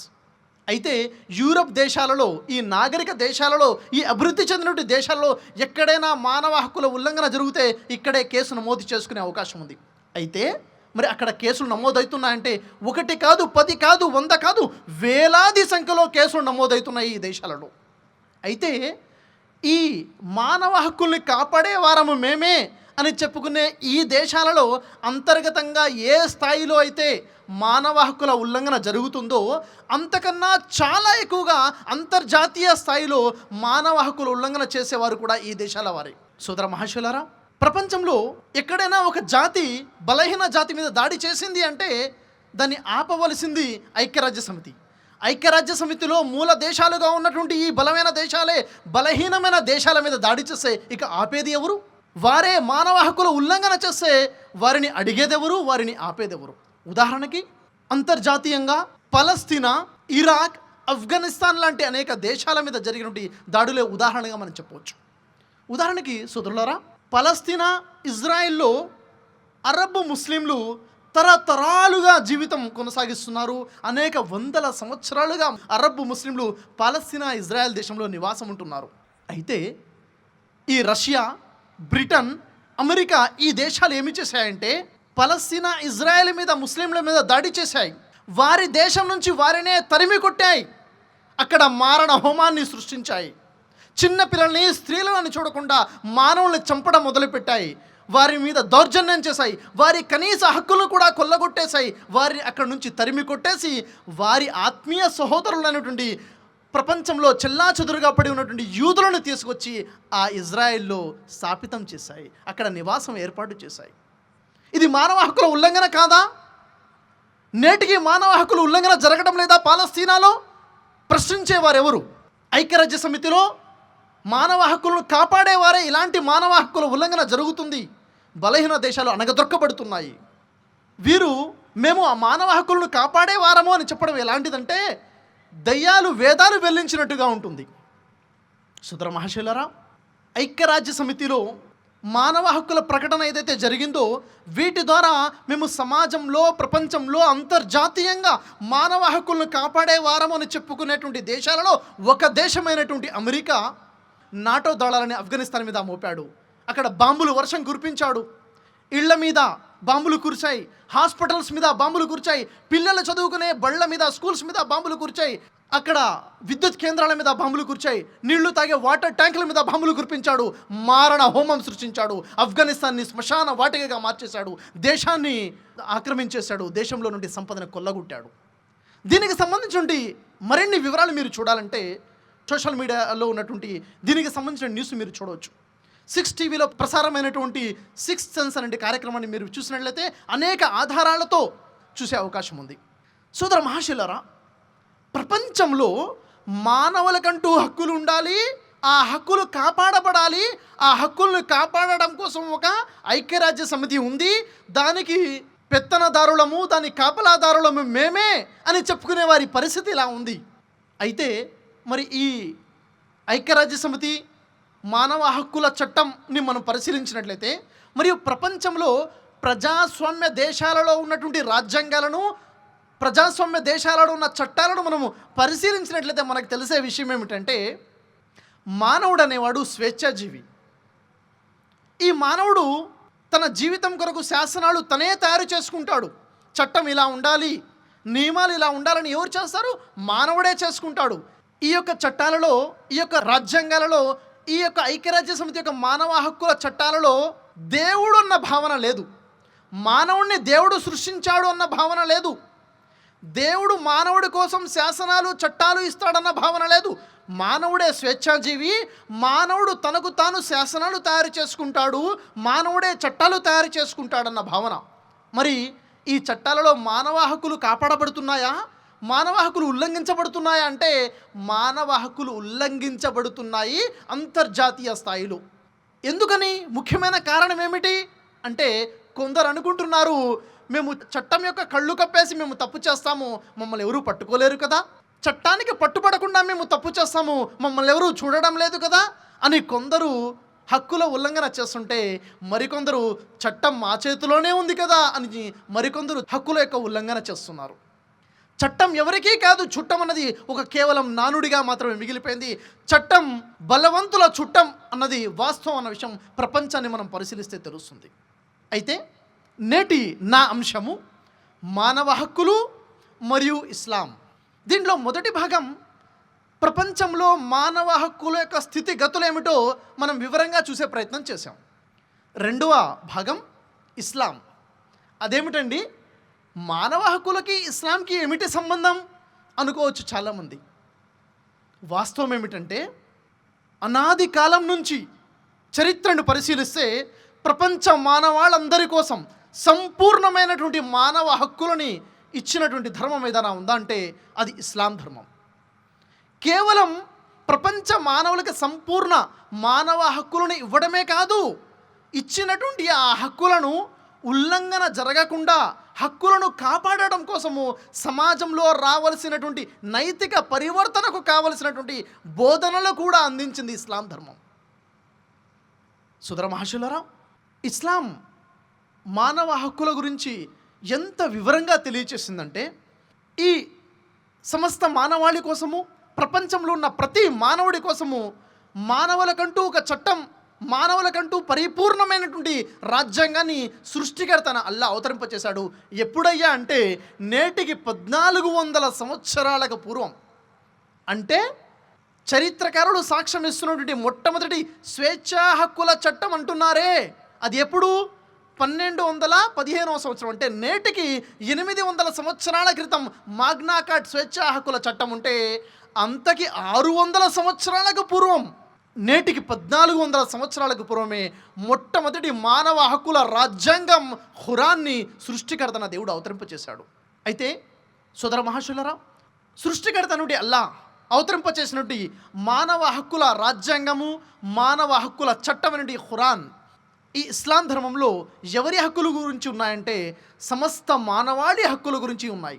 అయితే యూరప్ దేశాలలో, ఈ నాగరిక దేశాలలో, ఈ అభివృద్ధి చెందినటువంటి దేశాల్లో ఎక్కడైనా మానవ హక్కుల ఉల్లంఘన జరిగితే ఇక్కడే కేసు నమోదు చేసుకునే అవకాశం ఉంది. అయితే మరి అక్కడ కేసులు నమోదవుతున్నాయంటే 1 కాదు, 10 కాదు, 100 కాదు, వేలాది సంఖ్యలో కేసులు నమోదవుతున్నాయి ఈ దేశాలలో. అయితే ఈ మానవ హక్కుల్ని కాపాడే వారము మేమే అని చెప్పుకునే ఈ దేశాలలో అంతర్గతంగా ఏ స్థాయిలో అయితే మానవ హక్కుల ఉల్లంఘన జరుగుతుందో అంతకన్నా చాలా ఎక్కువగా అంతర్జాతీయ స్థాయిలో మానవ హక్కుల ఉల్లంఘన చేసేవారు కూడా ఈ దేశాల వారే. సోదర మహాశయులారా, ప్రపంచంలో ఎక్కడైనా ఒక జాతి బలహీన జాతి మీద దాడి చేసింది అంటే దాన్ని ఆపవలసింది ఐక్యరాజ్య సమితి. ఐక్యరాజ్య సమితిలో మూల దేశాలుగా ఉన్నటువంటి ఈ బలమైన దేశాలే బలహీనమైన దేశాల మీద దాడి చేస్తే ఇక ఆపేది ఎవరు? వారే మానవ హక్కుల ఉల్లంఘన చేస్తే వారిని అడిగేదెవరు? వారిని ఆపేదెవరు? ఉదాహరణకి అంతర్జాతీయంగా పలస్తీనా, ఇరాక్, ఆఫ్ఘనిస్తాన్ లాంటి అనేక దేశాల మీద జరిగినటువంటి దాడులే ఉదాహరణగా మనం చెప్పవచ్చు. ఉదాహరణకి సోదరులారా, పలస్తీనా, ఇజ్రాయిల్లో అరబ్ ముస్లింలు తరతరాలుగా జీవితం కొనసాగిస్తున్నారు. అనేక వందల సంవత్సరాలుగా అరబ్ ముస్లింలు పాలస్తీనా, ఇజ్రాయెల్ దేశంలో నివాసం ఉంటున్నారు. అయితే ఈ రష్యా, బ్రిటన్, అమెరికా ఈ దేశాలు ఏమి చేశాయంటే పలస్తీనా, ఇజ్రాయెల్ మీద, ముస్లింల మీద దాడి చేశాయి. వారి దేశం నుంచి వారినే తరిమి కొట్టాయి. అక్కడ మారణ హోమాన్ని సృష్టించాయి. చిన్న పిల్లల్ని, స్త్రీలను చూడకుండా మానవుల్ని చంపడం మొదలుపెట్టాయి. వారి మీద దౌర్జన్యం చేశాయి. వారి కనీస హక్కులను కూడా కొల్లగొట్టేశాయి. వారిని అక్కడి నుంచి తరిమి కొట్టేసి వారి ఆత్మీయ సహోదరులైనటువంటి ప్రపంచంలో చెల్లాచెదురుగా పడి ఉన్నటువంటి యూదులను తీసుకొచ్చి ఆ ఇజ్రాయెల్లో స్థాపితం చేశాయి. అక్కడ నివాసం ఏర్పాటు చేశాయి. ఇది మానవ హక్కుల ఉల్లంఘన కాదా? నేటికి మానవ హక్కుల ఉల్లంఘన జరగడం లేదా పాలస్తీనాలో? ప్రశ్నించేవారెవరు? ఐక్యరాజ్య సమితిలో మానవ హక్కులను కాపాడేవారే ఇలాంటి మానవ హక్కుల ఉల్లంఘన జరుగుతుంది, బలహీన దేశాలు అణగదొక్కబడుతున్నాయి. వీరు మేము ఆ మానవ హక్కులను కాపాడేవారము అని చెప్పడం ఎలాంటిదంటే దయ్యాలు వేదాలు వెల్లించినట్టుగా ఉంటుంది. సుధర మహాశైలరా, ఐక్యరాజ్య సమితిలో మానవ హక్కుల ప్రకటన ఏదైతే జరిగిందో వీటి ద్వారా మేము సమాజంలో, ప్రపంచంలో, అంతర్జాతీయంగా మానవ హక్కులను కాపాడే వారము అని చెప్పుకునేటువంటి దేశాలలో ఒక దేశమైనటువంటి అమెరికా నాటో దళాలని ఆఫ్ఘనిస్తాన్ మీద మోపాడు. అక్కడ బాంబులు వర్షం కురిపించాడు. ఇళ్ల మీద బాంబులు కురిచాయి, హాస్పిటల్స్ మీద బాంబులు కురిచాయి, పిల్లలు చదువుకునే బళ్ళ మీద, స్కూల్స్ మీద బాంబులు కురిచాయి. అక్కడ విద్యుత్ కేంద్రాల మీద బాంబులు కురిచాయి. నీళ్లు తాగే వాటర్ ట్యాంకుల మీద బాంబులు కురిపించాడు. మారణ హోమం సృష్టించాడు. ఆఫ్ఘనిస్తాన్ని శ్మశాన వాటికగా మార్చేశాడు. దేశాన్ని ఆక్రమించేశాడు. దేశంలో నుండి సంపదను కొల్లగొట్టాడు. దీనికి సంబంధించి మరిన్ని వివరాలు మీరు చూడాలంటే సోషల్ మీడియాలో ఉన్నటువంటి దీనికి సంబంధించిన న్యూస్ మీరు చూడవచ్చు. 6 టీవీలో ప్రసారమైనటువంటి 6th సెన్స్ అనే కార్యక్రమాన్ని మీరు చూసినట్లయితే అనేక ఆధారాలతో చూసే అవకాశం ఉంది. సోదర మహాశైలరా, ప్రపంచంలో మానవులకంటూ హక్కులు ఉండాలి, ఆ హక్కులు కాపాడబడాలి. ఆ హక్కులను కాపాడడం కోసం ఒక ఐక్యరాజ్య సమితి ఉంది. దానికి పెత్తనదారులము, దాని కాపలాదారులము మేమే అని చెప్పుకునే వారి పరిస్థితి ఇలా ఉంది. అయితే మరి ఈ ఐక్యరాజ్య సమితి మానవ హక్కుల చట్టంని మనం పరిశీలించినట్లయితే మరియు ప్రపంచంలో ప్రజాస్వామ్య దేశాలలో ఉన్నటువంటి రాజ్యాంగాలను, ప్రజాస్వామ్య దేశాలలో ఉన్న చట్టాలను మనము పరిశీలించినట్లయితే మనకు తెలిసే విషయం ఏమిటంటే మానవుడు అనేవాడు స్వేచ్ఛాజీవి. ఈ మానవుడు తన జీవితం కొరకు శాసనాలు తనే తయారు చేసుకుంటాడు. చట్టం ఇలా ఉండాలి, నియమాలు ఇలా ఉండాలని ఎవరు చేస్తారు? మానవుడే చేసుకుంటాడు. ఈ యొక్క చట్టాలలో, ఈ యొక్క రాజ్యాంగాలలో, ఈ యొక్క ఐక్యరాజ్య సమితి యొక్క మానవ హక్కుల చట్టాలలో దేవుడు అన్న భావన లేదు. మానవుడిని దేవుడు సృష్టించాడు అన్న భావన లేదు. దేవుడు మానవుడి కోసం శాసనాలు, చట్టాలు ఇస్తాడన్న భావన లేదు. మానవుడే స్వేచ్ఛాజీవి. మానవుడు తనకు తాను శాసనాలు తయారు చేసుకుంటాడు, మానవుడే చట్టాలు తయారు చేసుకుంటాడన్న భావన. మరి ఈ చట్టాలలో మానవ హక్కులు కాపాడబడుతున్నాయా? మానవ హక్కులు ఉల్లంఘించబడుతున్నాయా అంటే మానవ హక్కులు ఉల్లంఘించబడుతున్నాయి అంతర్జాతీయ స్థాయిలో. ఎందుకని? ముఖ్యమైన కారణం ఏమిటి అంటే కొందరు అనుకుంటున్నారు మేము చట్టం యొక్క కళ్ళు కప్పేసి మేము తప్పు చేస్తాము, మమ్మల్ని ఎవరూ పట్టుకోలేరు కదా, చట్టానికి పట్టుబడకుండా మేము తప్పు చేస్తాము, మమ్మల్ని ఎవరూ చూడడం లేదు కదా అని కొందరు హక్కుల ఉల్లంఘన చేస్తుంటే మరికొందరు చట్టం మా చేతిలోనే ఉంది కదా అని మరికొందరు హక్కుల యొక్క ఉల్లంఘన చేస్తున్నారు. చట్టం ఎవరికీ కాదు. చుట్టం అన్నది ఒక కేవలం నానుడిగా మాత్రమే మిగిలిపోయింది. చట్టం బలవంతుల చుట్టం అన్నది వాస్తవం అన్న విషయం ప్రపంచాన్ని మనం పరిశీలిస్తే తెలుస్తుంది. అయితే నేటి నా అంశము మానవ హక్కులు మరియు ఇస్లాం. దీంట్లో మొదటి భాగం ప్రపంచంలో మానవ హక్కుల యొక్క స్థితిగతులు ఏమిటో మనం వివరంగా చూసే ప్రయత్నం చేశాం. రెండవ భాగం ఇస్లాం. అదేమిటండి, మానవ హక్కులకి ఇస్లాంకి ఏమిటి సంబంధం అనుకోవచ్చు చాలామంది. వాస్తవం ఏమిటంటే అనాది కాలం నుంచి చరిత్రను పరిశీలిస్తే ప్రపంచ మానవాళ్ళందరి కోసం సంపూర్ణమైనటువంటి మానవ హక్కులని ఇచ్చినటువంటి ధర్మం ఏదైనా ఉందా అంటే అది ఇస్లాం ధర్మం. కేవలం ప్రపంచ మానవులకి సంపూర్ణ మానవ హక్కులను ఇవ్వడమే కాదు, ఇచ్చినటువంటి ఆ హక్కులను ఉల్లంఘన జరగకుండా హక్కులను కాపాడడం కోసము సమాజంలో రావలసినటువంటి నైతిక పరివర్తనకు కావలసినటువంటి బోధనలు కూడా అందించింది ఇస్లాం ధర్మం. సుదర మహాశులరా, ఇస్లాం మానవ హక్కుల గురించి ఎంత వివరంగా తెలియచేసిందంటే, ఈ సమస్త మానవాళి కోసము, ప్రపంచంలో ఉన్న ప్రతి మానవుడి కోసము మానవులకంటూ ఒక చట్టం, మానవులకంటూ పరిపూర్ణమైనటువంటి రాజ్యాంగాన్ని సృష్టికర్తన అల్లా అవతరింపచేశాడు. ఎప్పుడయ్యా అంటే నేటికి 1400 సంవత్సరాలకు పూర్వం. అంటే చరిత్రకారులు సాక్ష్యం ఇస్తున్నటువంటి మొట్టమొదటి స్వేచ్ఛా హక్కుల చట్టం అంటున్నారే, అది ఎప్పుడు? 1215వ సంవత్సరం. అంటే నేటికి 800 సంవత్సరాల క్రితం మాగ్నా కార్టా స్వేచ్ఛా హక్కుల చట్టం ఉంటే, అంతకి 600 సంవత్సరాలకు పూర్వం, నేటికి 1400 సంవత్సరాలకు పూర్వమే మొట్టమొదటి మానవ హక్కుల రాజ్యాంగం ఖురాన్ని సృష్టికర్తన దేవుడు అవతరింపచేశాడు. అయితే సోదర మహాశులరా, సృష్టికర్త నుండి అల్లా అవతరింపచేసినటువంటి మానవ హక్కుల రాజ్యాంగము, మానవ హక్కుల చట్టం నుండి ఖురాన్, ఈ ఇస్లాం ధర్మంలో ఎవరి హక్కుల గురించి ఉన్నాయంటే సమస్త మానవాళి హక్కుల గురించి ఉన్నాయి.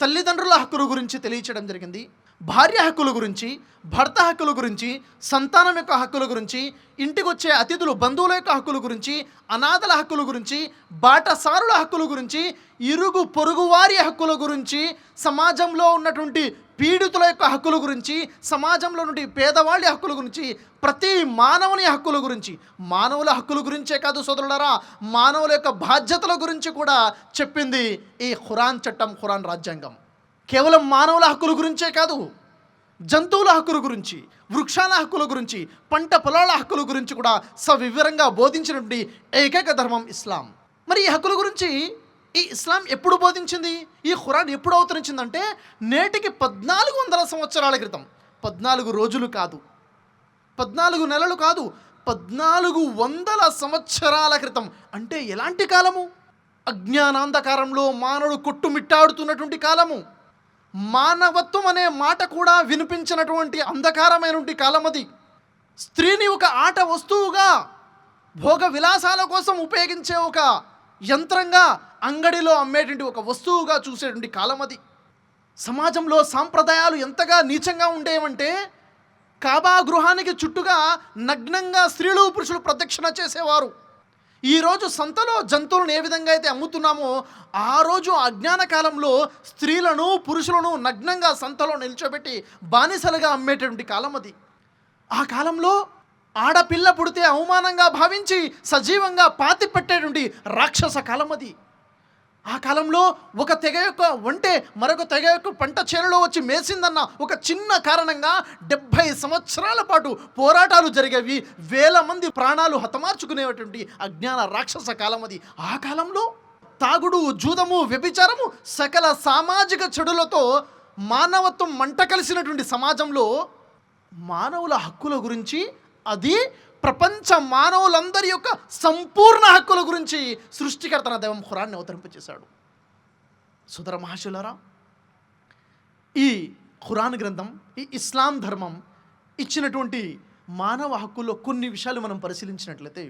తల్లిదండ్రుల హక్కుల గురించి తెలియచేయడం జరిగింది, భార్య హక్కుల గురించి, భర్త హక్కుల గురించి, సంతానం యొక్క హక్కుల గురించి, ఇంటికి వచ్చే అతిథులు బంధువుల యొక్క హక్కుల గురించి, అనాథల హక్కుల గురించి, బాటసారుల హక్కుల గురించి, ఇరుగు పొరుగు వారి హక్కుల గురించి, సమాజంలో ఉన్నటువంటి పీడితుల యొక్క హక్కుల గురించి, సమాజంలో నుండి పేదవాళ్ళ హక్కుల గురించి, ప్రతి మానవుని హక్కుల గురించి, మానవుల హక్కుల గురించే కాదు సోదరులారా, మానవుల యొక్క బాధ్యతల గురించి కూడా చెప్పింది ఈ ఖురాన్ చట్టం, ఖురాన్ రాజ్యాంగం. కేవలం మానవుల హక్కుల గురించే కాదు, జంతువుల హక్కుల గురించి, వృక్షాల హక్కుల గురించి, పంట పొలాల హక్కుల గురించి కూడా సవివరంగా బోధించినటువంటి ఏకైక ధర్మం ఇస్లాం. మరి ఈ హక్కుల గురించి ఈ ఇస్లాం ఎప్పుడు బోధించింది, ఈ ఖురాన్ ఎప్పుడు అవతరించిందంటే నేటికి 1400 సంవత్సరాల క్రితం. 14 రోజులు కాదు, 14 నెలలు కాదు, 1400 సంవత్సరాల క్రితం. అంటే ఎలాంటి కాలము? అజ్ఞానాంధకారంలో మానవుడు కొట్టుమిట్టాడుతున్నటువంటి కాలము, మానవత్వం అనే మాట కూడా వినిపించినటువంటి అంధకారమైనటువంటి కాలం అది. స్త్రీని ఒక ఆట వస్తువుగా, భోగ విలాసాల కోసం ఉపయోగించే ఒక యంత్రంగా, అంగడిలో అమ్మేటువంటి ఒక వస్తువుగా చూసేటువంటి కాలం అది. సమాజంలో సాంప్రదాయాలు ఎంతగా నీచంగా ఉండేవంటే, కాబా గృహానికి చుట్టూగా నగ్నంగా స్త్రీలు పురుషులు ప్రదక్షిణ చేసేవారు. ఈరోజు సంతలో జంతువులను ఏ విధంగా అయితే అమ్ముతున్నామో, ఆ రోజు అజ్ఞాన కాలంలో స్త్రీలను పురుషులను నగ్నంగా సంతలో నిల్చోబెట్టి బానిసలుగా అమ్మేటువంటి కాలం అది. ఆ కాలంలో ఆడపిల్ల పుడితే అవమానంగా భావించి సజీవంగా పాతి పెట్టేటువంటి రాక్షస కాలం అది. ఆ కాలంలో ఒక తెగ యొక్క ఒంటె మరొక తెగ యొక్క పంట చేనులో వచ్చి మేసిందన్న ఒక చిన్న కారణంగా 70 సంవత్సరాల పాటు పోరాటాలు జరిగేవి, వేల మంది ప్రాణాలు హతమార్చుకునేటువంటి అజ్ఞాన రాక్షస కాలం అది. ఆ కాలంలో తాగుడు, జూదము, వ్యభిచారము, సకల సామాజిక చెడులతో మానవత్వం మంట కలిసినటువంటి సమాజంలో మానవుల హక్కుల గురించి, అది ప్రపంచ మానవులందరి యొక్క సంపూర్ణ హక్కుల గురించి సృష్టికర్తన దైవం ఖురాన్ని అవతరింపచేశాడు. సోదర మహాశులారా, ఈ ఖురాన్ గ్రంథం, ఈ ఇస్లాం ధర్మం ఇచ్చినటువంటి మానవ హక్కుల్లో కొన్ని విషయాలు మనం పరిశీలించినట్లయితే,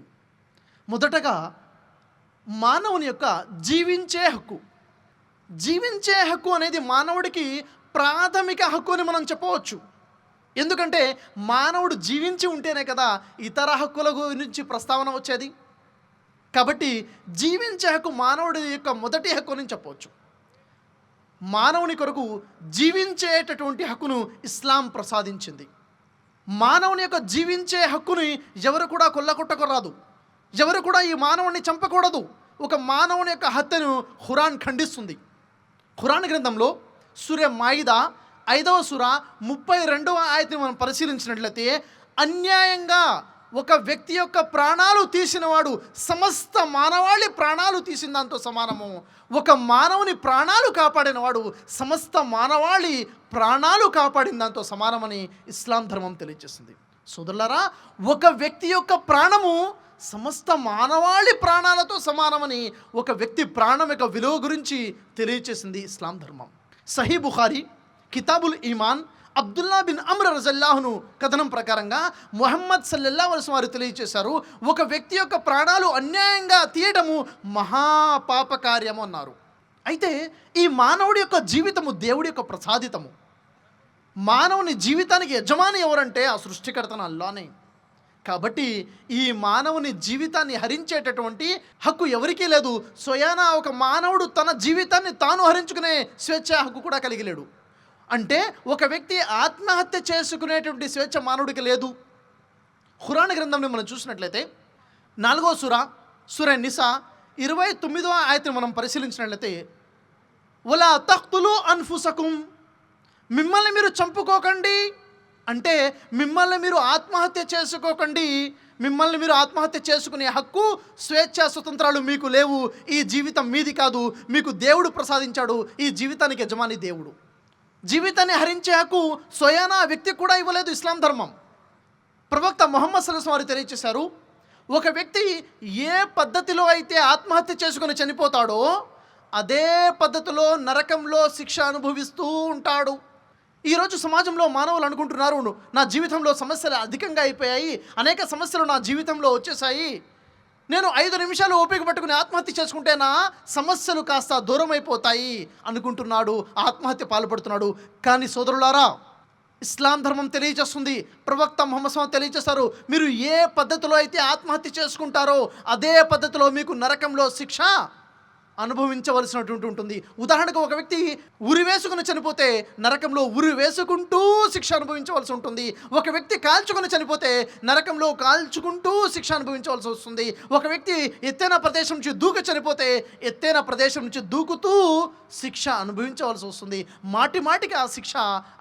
మొదటగా మానవుని యొక్క జీవించే హక్కు. జీవించే హక్కు అనేది మానవుడికి ప్రాథమిక హక్కు అని మనం చెప్పవచ్చు. ఎందుకంటే మానవుడు జీవించి ఉంటేనే కదా ఇతర హక్కుల గురించి ప్రస్తావన వచ్చేది. కాబట్టి జీవించే హక్కు మానవుడి యొక్క మొదటి హక్కు అని చెప్పవచ్చు. మానవుని కొరకు జీవించేటటువంటి హక్కును ఇస్లాం ప్రసాదించింది. మానవుని యొక్క జీవించే హక్కుని ఎవరు కూడా కొల్లగొట్టకూడదు, ఎవరు కూడా ఈ మానవుని చంపకూడదు. ఒక మానవుని యొక్క హత్యను ఖురాన్ ఖండిస్తుంది. ఖురాన్ గ్రంథంలో సూర మాయిదా 5వ సూర 32వ ఆయతని మనం పరిశీలించినట్లయితే, అన్యాయంగా ఒక వ్యక్తి యొక్క ప్రాణాలు తీసినవాడు సమస్త మానవాళి ప్రాణాలు తీసిన దాంతో సమానము. ఒక మానవుని ప్రాణాలు కాపాడిన వాడు సమస్త మానవాళి ప్రాణాలు కాపాడిన దాంతో సమానమని ఇస్లాం ధర్మం తెలియజేస్తుంది. సోదరులారా, ఒక వ్యక్తి యొక్క ప్రాణము సమస్త మానవాళి ప్రాణాలతో సమానమని ఒక వ్యక్తి ప్రాణం యొక్క విలువ గురించి తెలియచేసింది ఇస్లాం ధర్మం. సహీ బుఖారీ కితాబుల్ ఈమాన్ అబ్దుల్లా బిన్ అమ్ర్ రజల్లాహును కథనం ప్రకారంగా ముహమ్మద్ సల్లల్లాహు అలైహి వసల్లం వారు తెలియచేశారు, ఒక వ్యక్తి యొక్క ప్రాణాలు అన్యాయంగా తీయడము మహాపాపకార్యము అన్నారు. అయితే ఈ మానవుడి యొక్క జీవితము దేవుడి యొక్క ప్రసాదితము. మానవుని జీవితానికి యజమాని ఎవరంటే ఆ సృష్టికర్తన అల్లానే. కాబట్టి ఈ మానవుని జీవితాన్ని హరించేటటువంటి హక్కు ఎవరికీ లేదు. స్వయానా ఒక మానవుడు తన జీవితాన్ని తాను హరించుకునే స్వేచ్ఛ హక్కు కూడా కలిగి లేడు. అంటే ఒక వ్యక్తి ఆత్మహత్య చేసుకునేటువంటి స్వేచ్ఛ మానవుడికి లేదు. ఖురాన్ గ్రంథంని మనం చూసినట్లయితే 4వ సూర నిసా 29వ ఆయతను మనం పరిశీలించినట్లయితే, వలా తఖ్తులు అన్ఫుసకుం, మిమ్మల్ని మీరు చంపుకోకండి అంటే మిమ్మల్ని మీరు ఆత్మహత్య చేసుకోకండి. మిమ్మల్ని మీరు ఆత్మహత్య చేసుకునే హక్కు, స్వేచ్ఛ, స్వతంత్రాలు మీకు లేవు. ఈ జీవితం మీది కాదు, మీకు దేవుడు ప్రసాదించాడు. ఈ జీవితానికి యజమాని దేవుడు. జీవితాన్ని హరించే హక్కు స్వయానా వ్యక్తి కూడా ఇవ్వలేదు ఇస్లాం ధర్మం. ప్రవక్త ముహమ్మద్ సల్లల్లాహు అలైహి వసల్లం వారు తెలియజేశారు, ఒక వ్యక్తి ఏ పద్ధతిలో అయితే ఆత్మహత్య చేసుకుని చనిపోతాడో అదే పద్ధతిలో నరకంలో శిక్ష అనుభవిస్తూ ఉంటాడు. ఈరోజు సమాజంలో మానవులు అనుకుంటున్నారు, నా జీవితంలో సమస్యలు అధికంగా అయిపోయాయి, అనేక సమస్యలు నా జీవితంలో వచ్చేసాయి, నేను 5 నిమిషాలు ఓపిక పట్టుకుని ఆత్మహత్య చేసుకుంటే నా సమస్యలు కాస్త దూరం అయిపోతాయి అనుకుంటున్నాడు, ఆత్మహత్య పాల్పడుతున్నాడు. కానీ సోదరులారా, ఇస్లాం ధర్మం తెలియజేస్తుంది, ప్రవక్త ముహమ్మద్ సల్లల్లాహు అలైహి వసల్లం తెలియజేస్తారు, మీరు ఏ పద్ధతిలో అయితే ఆత్మహత్య చేసుకుంటారో అదే పద్ధతిలో మీకు నరకంలో శిక్ష అనుభవించవలసినటువంటి ఉంటుంది. ఉదాహరణకు ఒక వ్యక్తి ఉరి వేసుకుని చనిపోతే నరకంలో ఉరి వేసుకుంటూ శిక్ష అనుభవించవలసి ఉంటుంది. ఒక వ్యక్తి కాల్చుకొని చనిపోతే నరకంలో కాల్చుకుంటూ శిక్ష అనుభవించవలసి వస్తుంది. ఒక వ్యక్తి ఎత్తైన ప్రదేశం నుంచి దూకి చనిపోతే ఎత్తైన ప్రదేశం నుంచి దూకుతూ శిక్ష అనుభవించవలసి వస్తుంది. మాటి మాటికి ఆ శిక్ష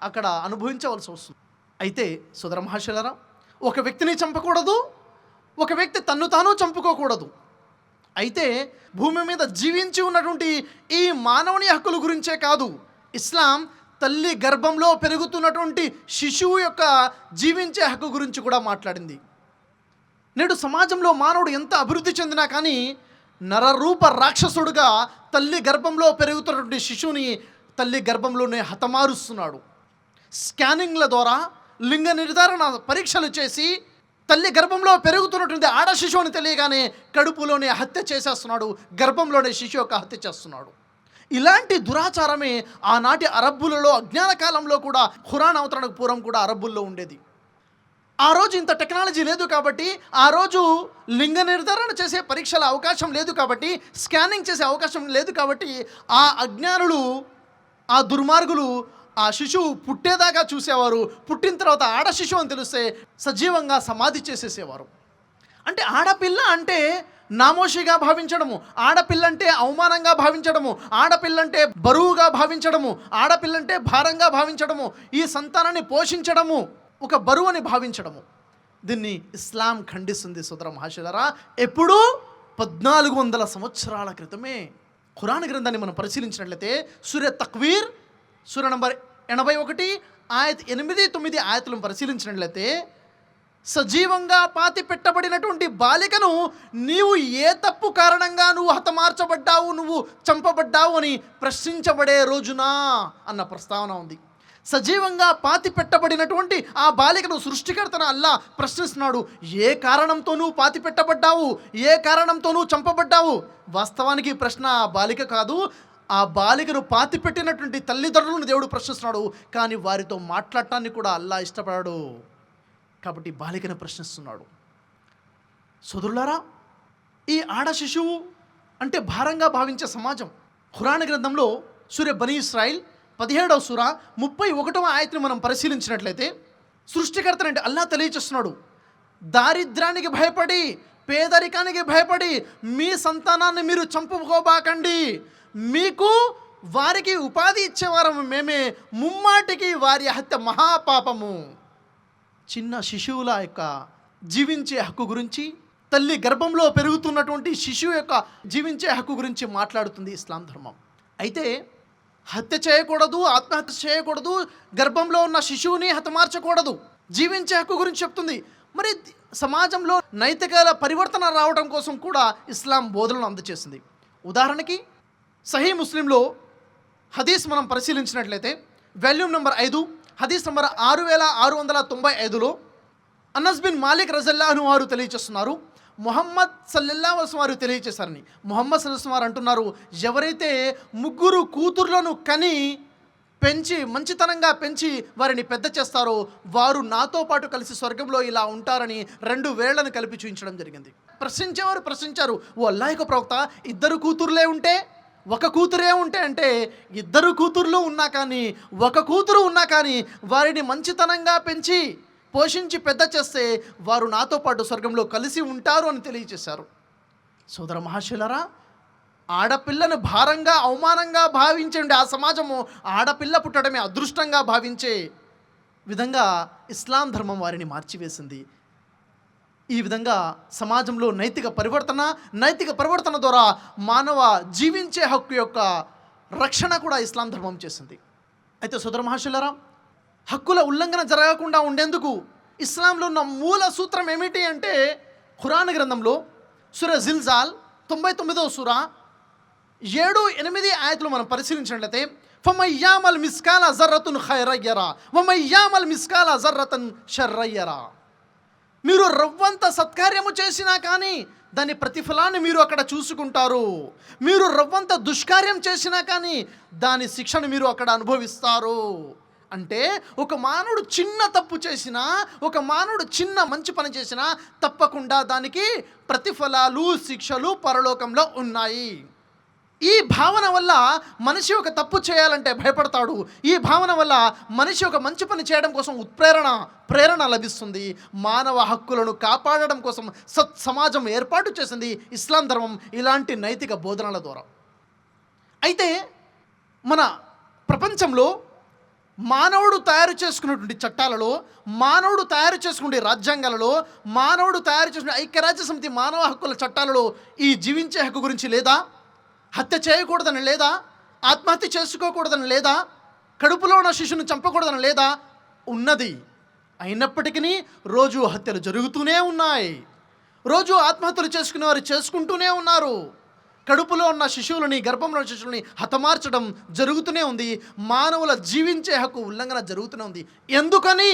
అక్కడ అనుభవించవలసి వస్తుంది. అయితే సోదర మహాశయులారా, ఒక వ్యక్తిని చంపకూడదు, ఒక వ్యక్తి తన్ను తాను చంపుకోకూడదు. అయితే భూమి మీద జీవించి ఉన్నటువంటి ఈ మానవుని హక్కుల గురించే కాదు, ఇస్లాం తల్లి గర్భంలో పెరుగుతున్నటువంటి శిశువు యొక్క జీవించే హక్కు గురించి కూడా మాట్లాడింది. నేడు సమాజంలో మానవుడు ఎంత అభివృద్ధి చెందినా కానీ నరరూప రాక్షసుడుగా తల్లి గర్భంలో పెరుగుతున్నటువంటి శిశువుని తల్లి గర్భంలోనే హతమారుస్తున్నాడు. స్కానింగ్ల ద్వారా లింగ నిర్ధారణ పరీక్షలు చేసి తల్లి గర్భంలో పెరుగుతున్నటువంటి ఆడ శిశువుని తెలియగానే కడుపులోనే హత్య చేసేస్తున్నాడు, గర్భంలోనే శిశువు యొక్క హత్య చేస్తున్నాడు. ఇలాంటి దురాచారమే ఆనాటి అరబ్బులలో అజ్ఞాన కాలంలో కూడా, ఖురాన్ అవతరణకు పూర్వం కూడా అరబ్బుల్లో ఉండేది. ఆ రోజు ఇంత టెక్నాలజీ లేదు కాబట్టి, ఆ రోజు లింగ నిర్ధారణ చేసే పరీక్షల అవకాశం లేదు కాబట్టి, స్కానింగ్ చేసే అవకాశం లేదు కాబట్టి, ఆ అజ్ఞానులు, ఆ దుర్మార్గులు ఆ శిశువు పుట్టేదాకా చూసేవారు. పుట్టిన తర్వాత ఆడ శిశువు అని తెలిస్తే సజీవంగా సమాధి చేసేసేవారు. అంటే ఆడపిల్ల అంటే నామోషిగా భావించడము, ఆడపిల్ల అంటే అవమానంగా భావించడము, ఆడపిల్ల అంటే బరువుగా భావించడము, ఆడపిల్ల అంటే భారంగా భావించడము, ఈ సంతానాన్ని పోషించడము ఒక బరువు అని భావించడము. దీన్ని ఇస్లాం ఖండిస్తుంది సోదర మహాశయులారా. ఎప్పుడూ 1400 సంవత్సరాల క్రితమే. ఖురాన్ గ్రంథాన్ని మనం పరిశీలించినట్లయితే సూర తక్వీర్ సూర నంబర్ 81 ఆయత్ 8-9 ఆయతులను పరిశీలించినట్లయితే, సజీవంగా పాతి పెట్టబడినటువంటి బాలికను నీవు ఏ తప్పు కారణంగా నువ్వు హతమార్చబడ్డావు, నువ్వు చంపబడ్డావు అని ప్రశ్నించబడే రోజునా అన్న ప్రస్తావన ఉంది. సజీవంగా పాతి పెట్టబడినటువంటి ఆ బాలికను సృష్టికర్తన అల్లా ప్రశ్నిస్తున్నాడు, ఏ కారణంతో నువ్వు పాతి పెట్టబడ్డావు, ఏ కారణంతో నువ్వు చంపబడ్డావు. వాస్తవానికి ప్రశ్న ఆ బాలిక కాదు, ఆ బాలికను పాతి పెట్టినటువంటి తల్లిదండ్రులను దేవుడు ప్రశ్నిస్తున్నాడు. కానీ వారితో మాట్లాడటానికి కూడా అల్లా ఇష్టపడాడు కాబట్టి బాలికను ప్రశ్నిస్తున్నాడు. సోదరులారా, ఈ ఆడ శిశువు అంటే భారంగా భావించే సమాజం. ఖురాన్ గ్రంథంలో సూర బనీ ఇస్రాయిల్ 17వ సూర 31వ ఆయతను మనం పరిశీలించినట్లయితే, సృష్టికర్తను అంటే అల్లా తెలియజేస్తున్నాడు, దారిద్ర్యానికి భయపడి, పేదరికానికి భయపడి మీ సంతానాన్ని మీరు చంపుకోబాకండి, మీకు వారికి ఉపాధి ఇచ్చేవారము మేమే, ముమ్మాటికి వారి హత్య మహాపాపము. చిన్న శిశువుల యొక్క జీవించే హక్కు గురించి, తల్లి గర్భంలో పెరుగుతున్నటువంటి శిశువు యొక్క జీవించే హక్కు గురించి మాట్లాడుతుంది ఇస్లాం ధర్మం. అయితే హత్య చేయకూడదు, ఆత్మహత్య చేయకూడదు, గర్భంలో ఉన్న శిశువుని హతమార్చకూడదు. జీవించే హక్కు గురించి చెప్తుంది. మరి సమాజంలో నైతికాల పరివర్తన రావడం కోసం కూడా ఇస్లాం బోధనలు అందజేసింది. ఉదాహరణకి సహీ ముస్లింలో హదీస్ మనం పరిశీలించినట్లయితే వాల్యూమ్ నెంబర్ 5 హదీస్ నెంబర్ 6695లో అనస్ బిన్ మాలిక్ రజల్లాహు అన్హు వారు తెలియజేస్తున్నారు, ముహమ్మద్ సల్లల్లాహు అలైహి వసల్లం వారు తెలియజేశారని. ముహమ్మద్ సల్లల్లాహు అలైహి వసల్లం వారు అంటున్నారు, ఎవరైతే ముగ్గురు కూతుర్లను కని పెంచి మంచితనంగా పెంచి వారిని పెద్ద చేస్తారో వారు నాతో పాటు కలిసి స్వర్గంలో ఇలా ఉంటారని 2 వేళ్లను కలిపి చూపించడం జరిగింది. ప్రశ్నించేవారు ప్రశ్నించారు, ఓ అల్లాహ్ యొక్క ప్రవక్త, 2 కూతుర్లే ఉంటే 1 కూతురే ఉంటే అంటే 2 కూతుర్లు ఉన్నా కానీ 1 కూతురు ఉన్నా కానీ వారిని మంచితనంగా పెంచి పోషించి పెద్ద చేస్తే వారు నాతో పాటు స్వర్గంలో కలిసి ఉంటారు అని తెలియజేశారు. సోదర మహాశయులారా, ఆడపిల్లను భారంగా అవమానంగా భావించండి ఆ సమాజము ఆడపిల్ల పుట్టడమే అదృష్టంగా భావించే విధంగా ఇస్లాం ధర్మం వారిని మార్చివేసింది. ఈ విధంగా సమాజంలో నైతిక పరివర్తన ద్వారా మానవ జీవించే హక్కు యొక్క రక్షణ కూడా ఇస్లాం ధర్మం చేసింది. అయితే సోదర మహాశయులారా, హక్కుల ఉల్లంఘన జరగకుండా ఉండేందుకు ఇస్లాంలో ఉన్న మూల సూత్రం ఏమిటి అంటే, ఖురాన్ గ్రంథంలో సూరా జిల్జాల్ 99వ సూరా 7-8 ఆయతులు మనం పరిశీలించినట్లయితే, ఫమయ్యామల్ మిస్కాల జర్రతున్ ఖైరయ్యరా వమయ్యామల్ మిస్కాల జర్రతన్ షర్రయ్యరా. మీరు రవ్వంత సత్కార్యము చేసినా కానీ దాని ప్రతిఫలాన్ని మీరు అక్కడ చూసుకుంటారు. మీరు రవ్వంత దుష్కార్యం చేసినా కానీ దాని శిక్షను మీరు అక్కడ అనుభవిస్తారు. అంటే ఒక మానవుడు చిన్న తప్పు చేసినా, ఒక మానవుడు చిన్న మంచి పని చేసినా తప్పకుండా దానికి ప్రతిఫలాలు శిక్షలు పరలోకంలో ఉన్నాయి. ఈ భావన వల్ల మనిషి ఒక తప్పు చేయాలంటే భయపడతాడు. ఈ భావన వల్ల మనిషి ఒక మంచి పని చేయడం కోసం ప్రేరణ లభిస్తుంది. మానవ హక్కులను కాపాడడం కోసం సమాజం ఏర్పాటు చేసింది ఇస్లాం ధర్మం ఇలాంటి నైతిక బోధనల ద్వారా. అయితే మన ప్రపంచంలో మానవుడు తయారు చేసుకున్నటువంటి చట్టాలలో, మానవుడు తయారు చేసుకునే రాజ్యాంగాలలో, మానవుడు తయారు చేసుకునే ఐక్యరాజ్య సమితి మానవ హక్కుల చట్టాలలో ఈ జీవించే హక్కు గురించి లేదా? హత్య చేయకూడదని లేదా? ఆత్మహత్య చేసుకోకూడదని లేదా? కడుపులో ఉన్న శిశువును చంపకూడదని లేదా? ఉన్నది. అయినప్పటికీ రోజు హత్యలు జరుగుతూనే ఉన్నాయి. రోజు ఆత్మహత్యలు చేసుకునే వారు చేసుకుంటూనే ఉన్నారు. కడుపులో ఉన్న శిశువులని, గర్భంలో ఉన్న శిశువులని హతమార్చడం జరుగుతూనే ఉంది. మానవుల జీవించే హక్కు ఉల్లంఘన జరుగుతూనే ఉంది. ఎందుకని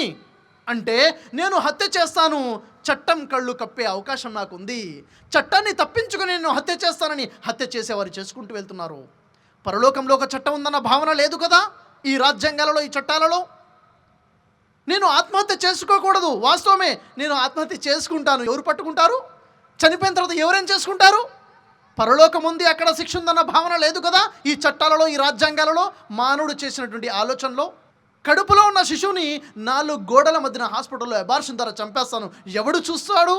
అంటే, నేను హత్య చేస్తాను, చట్టం కళ్ళు కప్పే అవకాశం నాకు ఉంది. చట్టాన్ని తప్పించుకొని నేను హత్య చేస్తానని హత్య చేసేవారు చేసుకుంటూ వెళ్తున్నారు. పరలోకంలో ఒక చట్టం ఉందన్న భావన లేదు కదా ఈ రాజ్యాంగాలలో, ఈ చట్టాలలో. నేను ఆత్మహత్య చేసుకోకూడదు, వాస్తవమే, నేను ఆత్మహత్య చేసుకుంటాను. ఎవరు పట్టుకుంటారు? చనిపోయిన తర్వాత ఎవరేం చేసుకుంటారు? పరలోకం ఉంది, అక్కడ శిక్ష ఉందన్న భావన లేదు కదా ఈ చట్టాలలో, ఈ రాజ్యాంగాలలో. మానవుడు చేసినటువంటి ఆలోచనలో కడుపులో ఉన్న శిశువుని 4 గోడల మధ్యన హాస్పిటల్లో అబార్షన్ ద్వారా చంపేస్తాను, ఎవడు చూస్తాడు?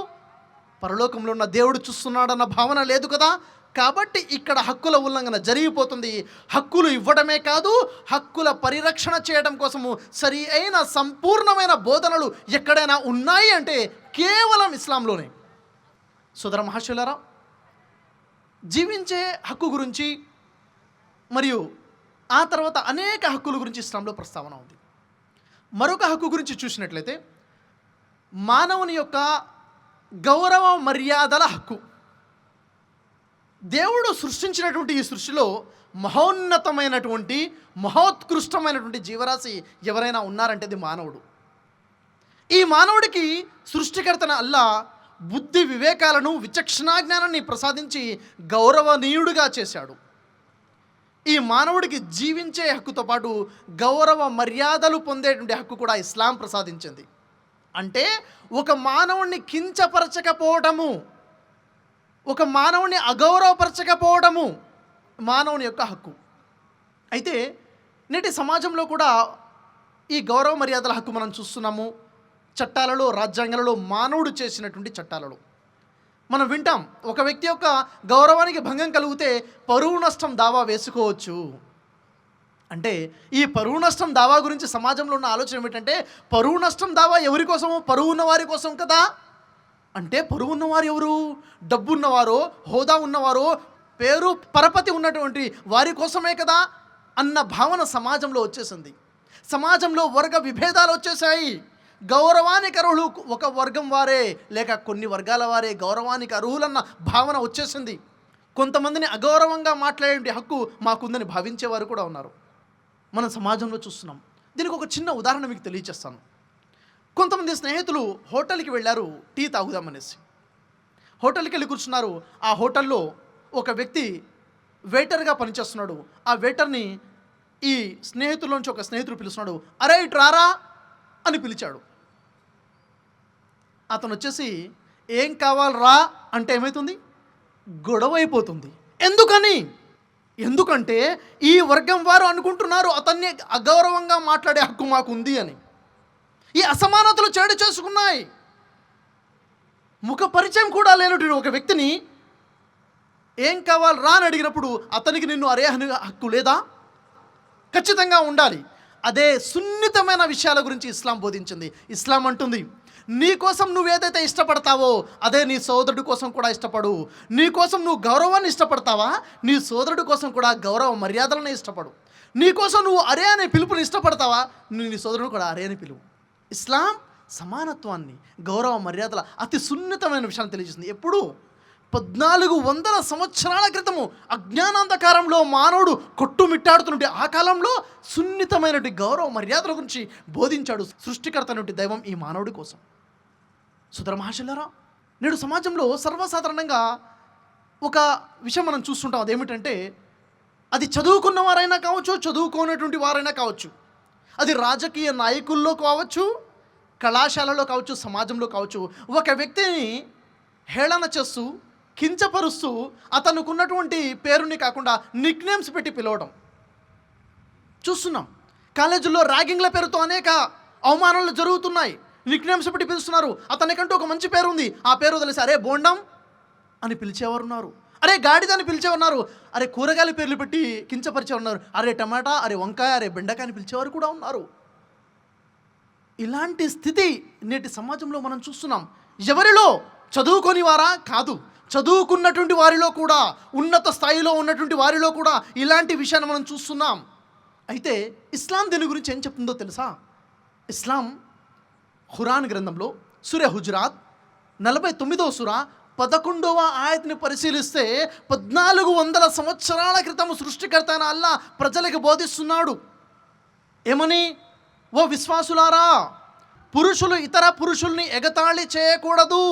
పరలోకంలో ఉన్న దేవుడు చూస్తున్నాడన్న భావన లేదు కదా. కాబట్టి ఇక్కడ హక్కుల ఉల్లంఘన జరిగిపోతుంది. హక్కులు ఇవ్వడమే కాదు, హక్కుల పరిరక్షణ చేయడం కోసము సరి అయిన సంపూర్ణమైన బోధనలు ఎక్కడైనా ఉన్నాయి అంటే కేవలం ఇస్లాంలోనే. సోదర మహాశయులారా, జీవించే హక్కు గురించి మరియు ఆ తర్వాత అనేక హక్కుల గురించి ఇస్లాంలో ప్రస్తావన ఉంది. మరొక హక్కు గురించి చూసినట్లయితే మానవుని యొక్క గౌరవ మర్యాదల హక్కు. దేవుడు సృష్టించినటువంటి ఈ సృష్టిలో మహోన్నతమైనటువంటి మహోత్కృష్టమైనటువంటి జీవరాశి ఎవరైనా ఉన్నారంటే అది మానవుడు. ఈ మానవుడికి సృష్టికర్తన అల్లా బుద్ధి వివేకాలను, విచక్షణాజ్ఞానాన్ని ప్రసాదించి గౌరవనీయుడిగా చేశాడు. ఈ మానవుడికి జీవించే హక్కుతో పాటు గౌరవ మర్యాదలు పొందేటువంటి హక్కు కూడా ఇస్లాం ప్రసాదించింది. అంటే ఒక మానవుణ్ణి కించపరచకపోవడము, ఒక మానవుని అగౌరవపరచకపోవడము మానవుని యొక్క హక్కు. అయితే నేటి సమాజంలో కూడా ఈ గౌరవ మర్యాదల హక్కు మనం చూస్తున్నాము. చట్టాలలో, రాజ్యాంగాలలో, మానవుడు చేసినటువంటి చట్టాలలో మనం వింటాం, ఒక వ్యక్తి యొక్క గౌరవానికి భంగం కలిగితే పరువు నష్టం దావా వేసుకోవచ్చు. అంటే ఈ పరువు నష్టం దావా గురించి సమాజంలో ఉన్న ఆలోచన ఏమిటంటే, పరువు నష్టం దావా ఎవరి కోసము? పరువు ఉన్నవారి కోసం కదా. అంటే పరువు ఉన్నవారు ఎవరు? డబ్బు ఉన్నవారో, హోదా ఉన్నవారో, పేరు పరపతి ఉన్నటువంటి వారి కోసమే కదా అన్న భావన సమాజంలో వచ్చేసింది. సమాజంలో వర్గ విభేదాలు వచ్చేసాయి. గౌరవానికి అర్హులు ఒక వర్గం వారే లేక కొన్ని వర్గాల వారే గౌరవానికి అర్హులన్న భావన వచ్చేసింది. కొంతమందిని అగౌరవంగా మాట్లాడే హక్కు మాకుందని భావించేవారు కూడా ఉన్నారు. మన సమాజంలో చూస్తున్నాం. దీనికి ఒక చిన్న ఉదాహరణ మీకు తెలియచేస్తాను. కొంతమంది స్నేహితులు హోటల్కి వెళ్ళారు టీ తాగుదామనేసి. హోటల్కి వెళ్ళి కూర్చున్నారు. ఆ హోటల్లో ఒక వ్యక్తి వెయిటర్గా పనిచేస్తున్నాడు. ఆ వెయిటర్ని ఈ స్నేహితుల్లోంచి ఒక స్నేహితుడు పిలుస్తున్నాడు. అరే ఇటు రారా అని పిలిచాడు. అతను వచ్చేసి ఏం కావాలరా అంటే ఏమవుతుంది? గొడవ అయిపోతుంది. ఎందుకంటే ఈ వర్గం వారు అనుకుంటున్నారు అతన్ని అగౌరవంగా మాట్లాడే హక్కు మాకుంది అని. ఈ అసమానతలు చేడు చేసుకున్నాయి. ముఖ పరిచయం కూడా లేనటువంటి ఒక వ్యక్తిని ఏం కావాలరా అని అడిగినప్పుడు అతనికి నిన్ను అరే అని హక్కు లేదా? ఖచ్చితంగా ఉండాలి. అదే సున్నితమైన విషయాల గురించి ఇస్లాం బోధించింది. ఇస్లాం అంటుంది, నీ కోసం నువ్వు ఏదైతే ఇష్టపడతావో అదే నీ సోదరుడి కోసం కూడా ఇష్టపడు. నీ కోసం నువ్వు గౌరవాన్ని ఇష్టపడతావా, నీ సోదరుడి కోసం కూడా గౌరవ మర్యాదలను ఇష్టపడు. నీ కోసం నువ్వు అరే అనే పిలుపుని ఇష్టపడతావా, నువ్వు నీ సోదరుడు కూడా అరే అని పిలువు. ఇస్లాం సమానత్వాన్ని, గౌరవ మర్యాదల అతి సున్నితమైన విషయాన్ని తెలియజేస్తుంది. ఎప్పుడు 1400 సంవత్సరాల క్రితము అజ్ఞానాంధకారంలో మానవుడు కొట్టుమిట్టాడుతున్నట్టు ఆ కాలంలో సున్నితమైనటువంటి గౌరవ మర్యాదల గురించి బోధించాడు సృష్టికర్త అయినటువంటి దైవం ఈ మానవుడి కోసం. సుధర మహాశిల్లారా, నేడు సమాజంలో సర్వసాధారణంగా ఒక విషయం మనం చూస్తుంటాం. అదేమిటంటే అది చదువుకున్న వారైనా కావచ్చు, చదువుకోనటువంటి వారైనా కావచ్చు, అది రాజకీయ నాయకుల్లో కావచ్చు, కళాశాలలో కావచ్చు, సమాజంలో కావచ్చు, ఒక వ్యక్తిని హేళన చేస్తూ కించపరుస్తూ అతనుకున్నటువంటి పేరుని కాకుండా నిక్నేమ్స్ పెట్టి పిలవడం చూస్తున్నాం. కాలేజీల్లో ర్యాగింగ్ల పేరుతో అనేక అవమానాలు జరుగుతున్నాయి. నిక్నేమ్స్ పెట్టి పిలుస్తున్నారు. అతనికంటూ ఒక మంచి పేరు ఉంది, ఆ పేరు తెలిసి అరే బోండం అని పిలిచేవారు ఉన్నారు, అరే గాడిదని పిలిచేవారు, అరే కూరగాయల పేర్లు పెట్టి కించపరిచే ఉన్నారు, అరే టమాటా, అరే వంకాయ, అరే బెండకాయ అని పిలిచేవారు కూడా ఉన్నారు. ఇలాంటి స్థితి నేటి సమాజంలో మనం చూస్తున్నాం. ఎవరిలో? చదువుకొని వారా? కాదు, చదువుకున్నటువంటి వారిలో కూడా, ఉన్నత స్థాయిలో ఉన్నటువంటి వారిలో కూడా ఇలాంటి విషయాన్ని మనం చూస్తున్నాం. అయితే ఇస్లాం దీని గురించి ఏం చెప్తుందో తెలుసా? ఇస్లాం ఖురాన్ గ్రంథంలో సూర హుజరాత్ 49వ సూర 11వ ఆయత్ని పరిశీలిస్తే 1400 సంవత్సరాల క్రితం సృష్టికర్త అయిన అల్లా ప్రజలకు బోధిస్తున్నాడు. ఏమని? ఓ విశ్వాసులారా, పురుషులు ఇతర పురుషుల్ని ఎగతాళి చేయకూడదు,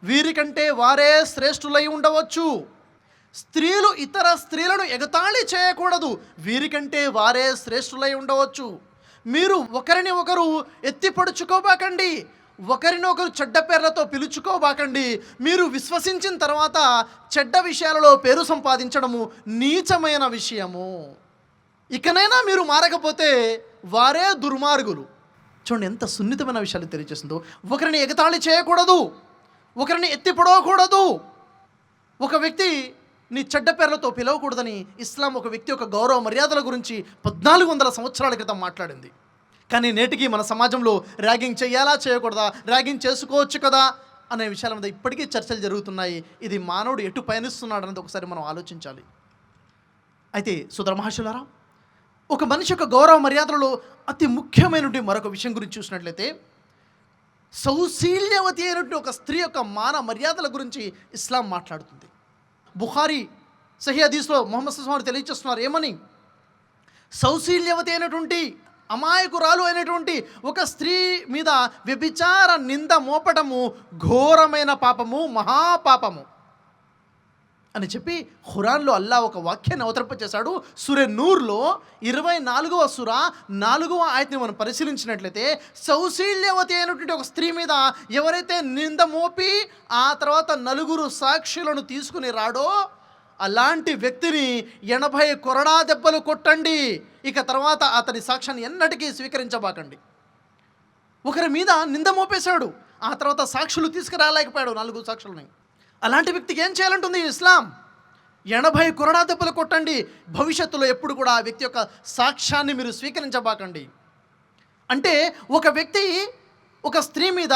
వీరికంటే వారే శ్రేష్ఠులై ఉండవచ్చు. స్త్రీలు ఇతర స్త్రీలను ఎగతాళి చేయకూడదు, వీరికంటే వారే శ్రేష్ఠులై ఉండవచ్చు. మీరు ఒకరిని ఒకరు ఎత్తిపడుచుకోబాకండి, ఒకరినొకరు చెడ్డ పేర్లతో పిలుచుకోబాకండి. మీరు విశ్వసించిన తర్వాత చెడ్డ విషయాలలో పేరు సంపాదించడము నీచమైన విషయము. ఇకనైనా మీరు మారకపోతే వారే దుర్మార్గులు. చూడండి ఎంత సున్నితమైన విషయాలు తెలియజేస్తుందో. ఒకరిని ఎగతాళి చేయకూడదు, ఒకరిని ఎత్తిపడవకూడదు, ఒక వ్యక్తి నీ చెడ్డ పేర్లతో పిలవకూడదని ఇస్లాం ఒక వ్యక్తి యొక్క గౌరవ మర్యాదల గురించి 1400 సంవత్సరాల క్రితం మాట్లాడింది. కానీ నేటికి మన సమాజంలో ర్యాగింగ్ చేయాలా చేయకూడదా, ర్యాగింగ్ చేసుకోవచ్చు కదా అనే విషయాల మీద ఇప్పటికీ చర్చలు జరుగుతున్నాయి. ఇది మానవుడు ఎటు పయనిస్తున్నాడు అన్నది ఒకసారి మనం ఆలోచించాలి. అయితే సుధర మహాశులారా, ఒక మనిషి యొక్క గౌరవ మర్యాదలలో అతి ముఖ్యమైనటువంటి మరొక విషయం గురించి చూసినట్లయితే సౌశీల్యవతి అయినటువంటి ఒక స్త్రీ యొక్క మాన మర్యాదల గురించి ఇస్లాం మాట్లాడుతుంది. బుఖారీ సహీ హదీస్లో ముహమ్మద్ సల్లల్లాహు అలైహి వసల్లం తెలియజేస్తున్నారు. ఏమని? సౌశీల్యవతి అయినటువంటి అమాయకురాలు అయినటువంటి ఒక స్త్రీ మీద వ్యభిచార నింద మోపటము ఘోరమైన పాపము, మహాపాపము అని చెప్పి ఖురాన్లో అల్లా ఒక వాక్యాన్ని అవతరింపచేశాడు. సూర నూర్లో 24వ సూర 4వ ఆయత్ని మనం పరిశీలించినట్లయితే సౌశీల్యవతి అయినటువంటి ఒక స్త్రీ మీద ఎవరైతే నింద మోపి ఆ తర్వాత 4 సాక్షులను తీసుకుని రాడో అలాంటి వ్యక్తిని 80 కొరడా దెబ్బలు కొట్టండి, ఇక తర్వాత అతని సాక్ష్యాన్ని ఎన్నటికీ స్వీకరించబాకండి. ఒకరి మీద నింద మోపేశాడు, ఆ తర్వాత సాక్షులు తీసుకురాలేకపోయాడు 4 సాక్షులని. అలాంటి వ్యక్తికి ఏం చేయాలంటుంది ఇస్లాం? 80 కొరడా దెబ్బలు కొట్టండి, భవిష్యత్తులో ఎప్పుడు కూడా ఆ వ్యక్తి యొక్క సాక్ష్యాన్ని మీరు స్వీకరించబాకండి. అంటే ఒక వ్యక్తి ఒక స్త్రీ మీద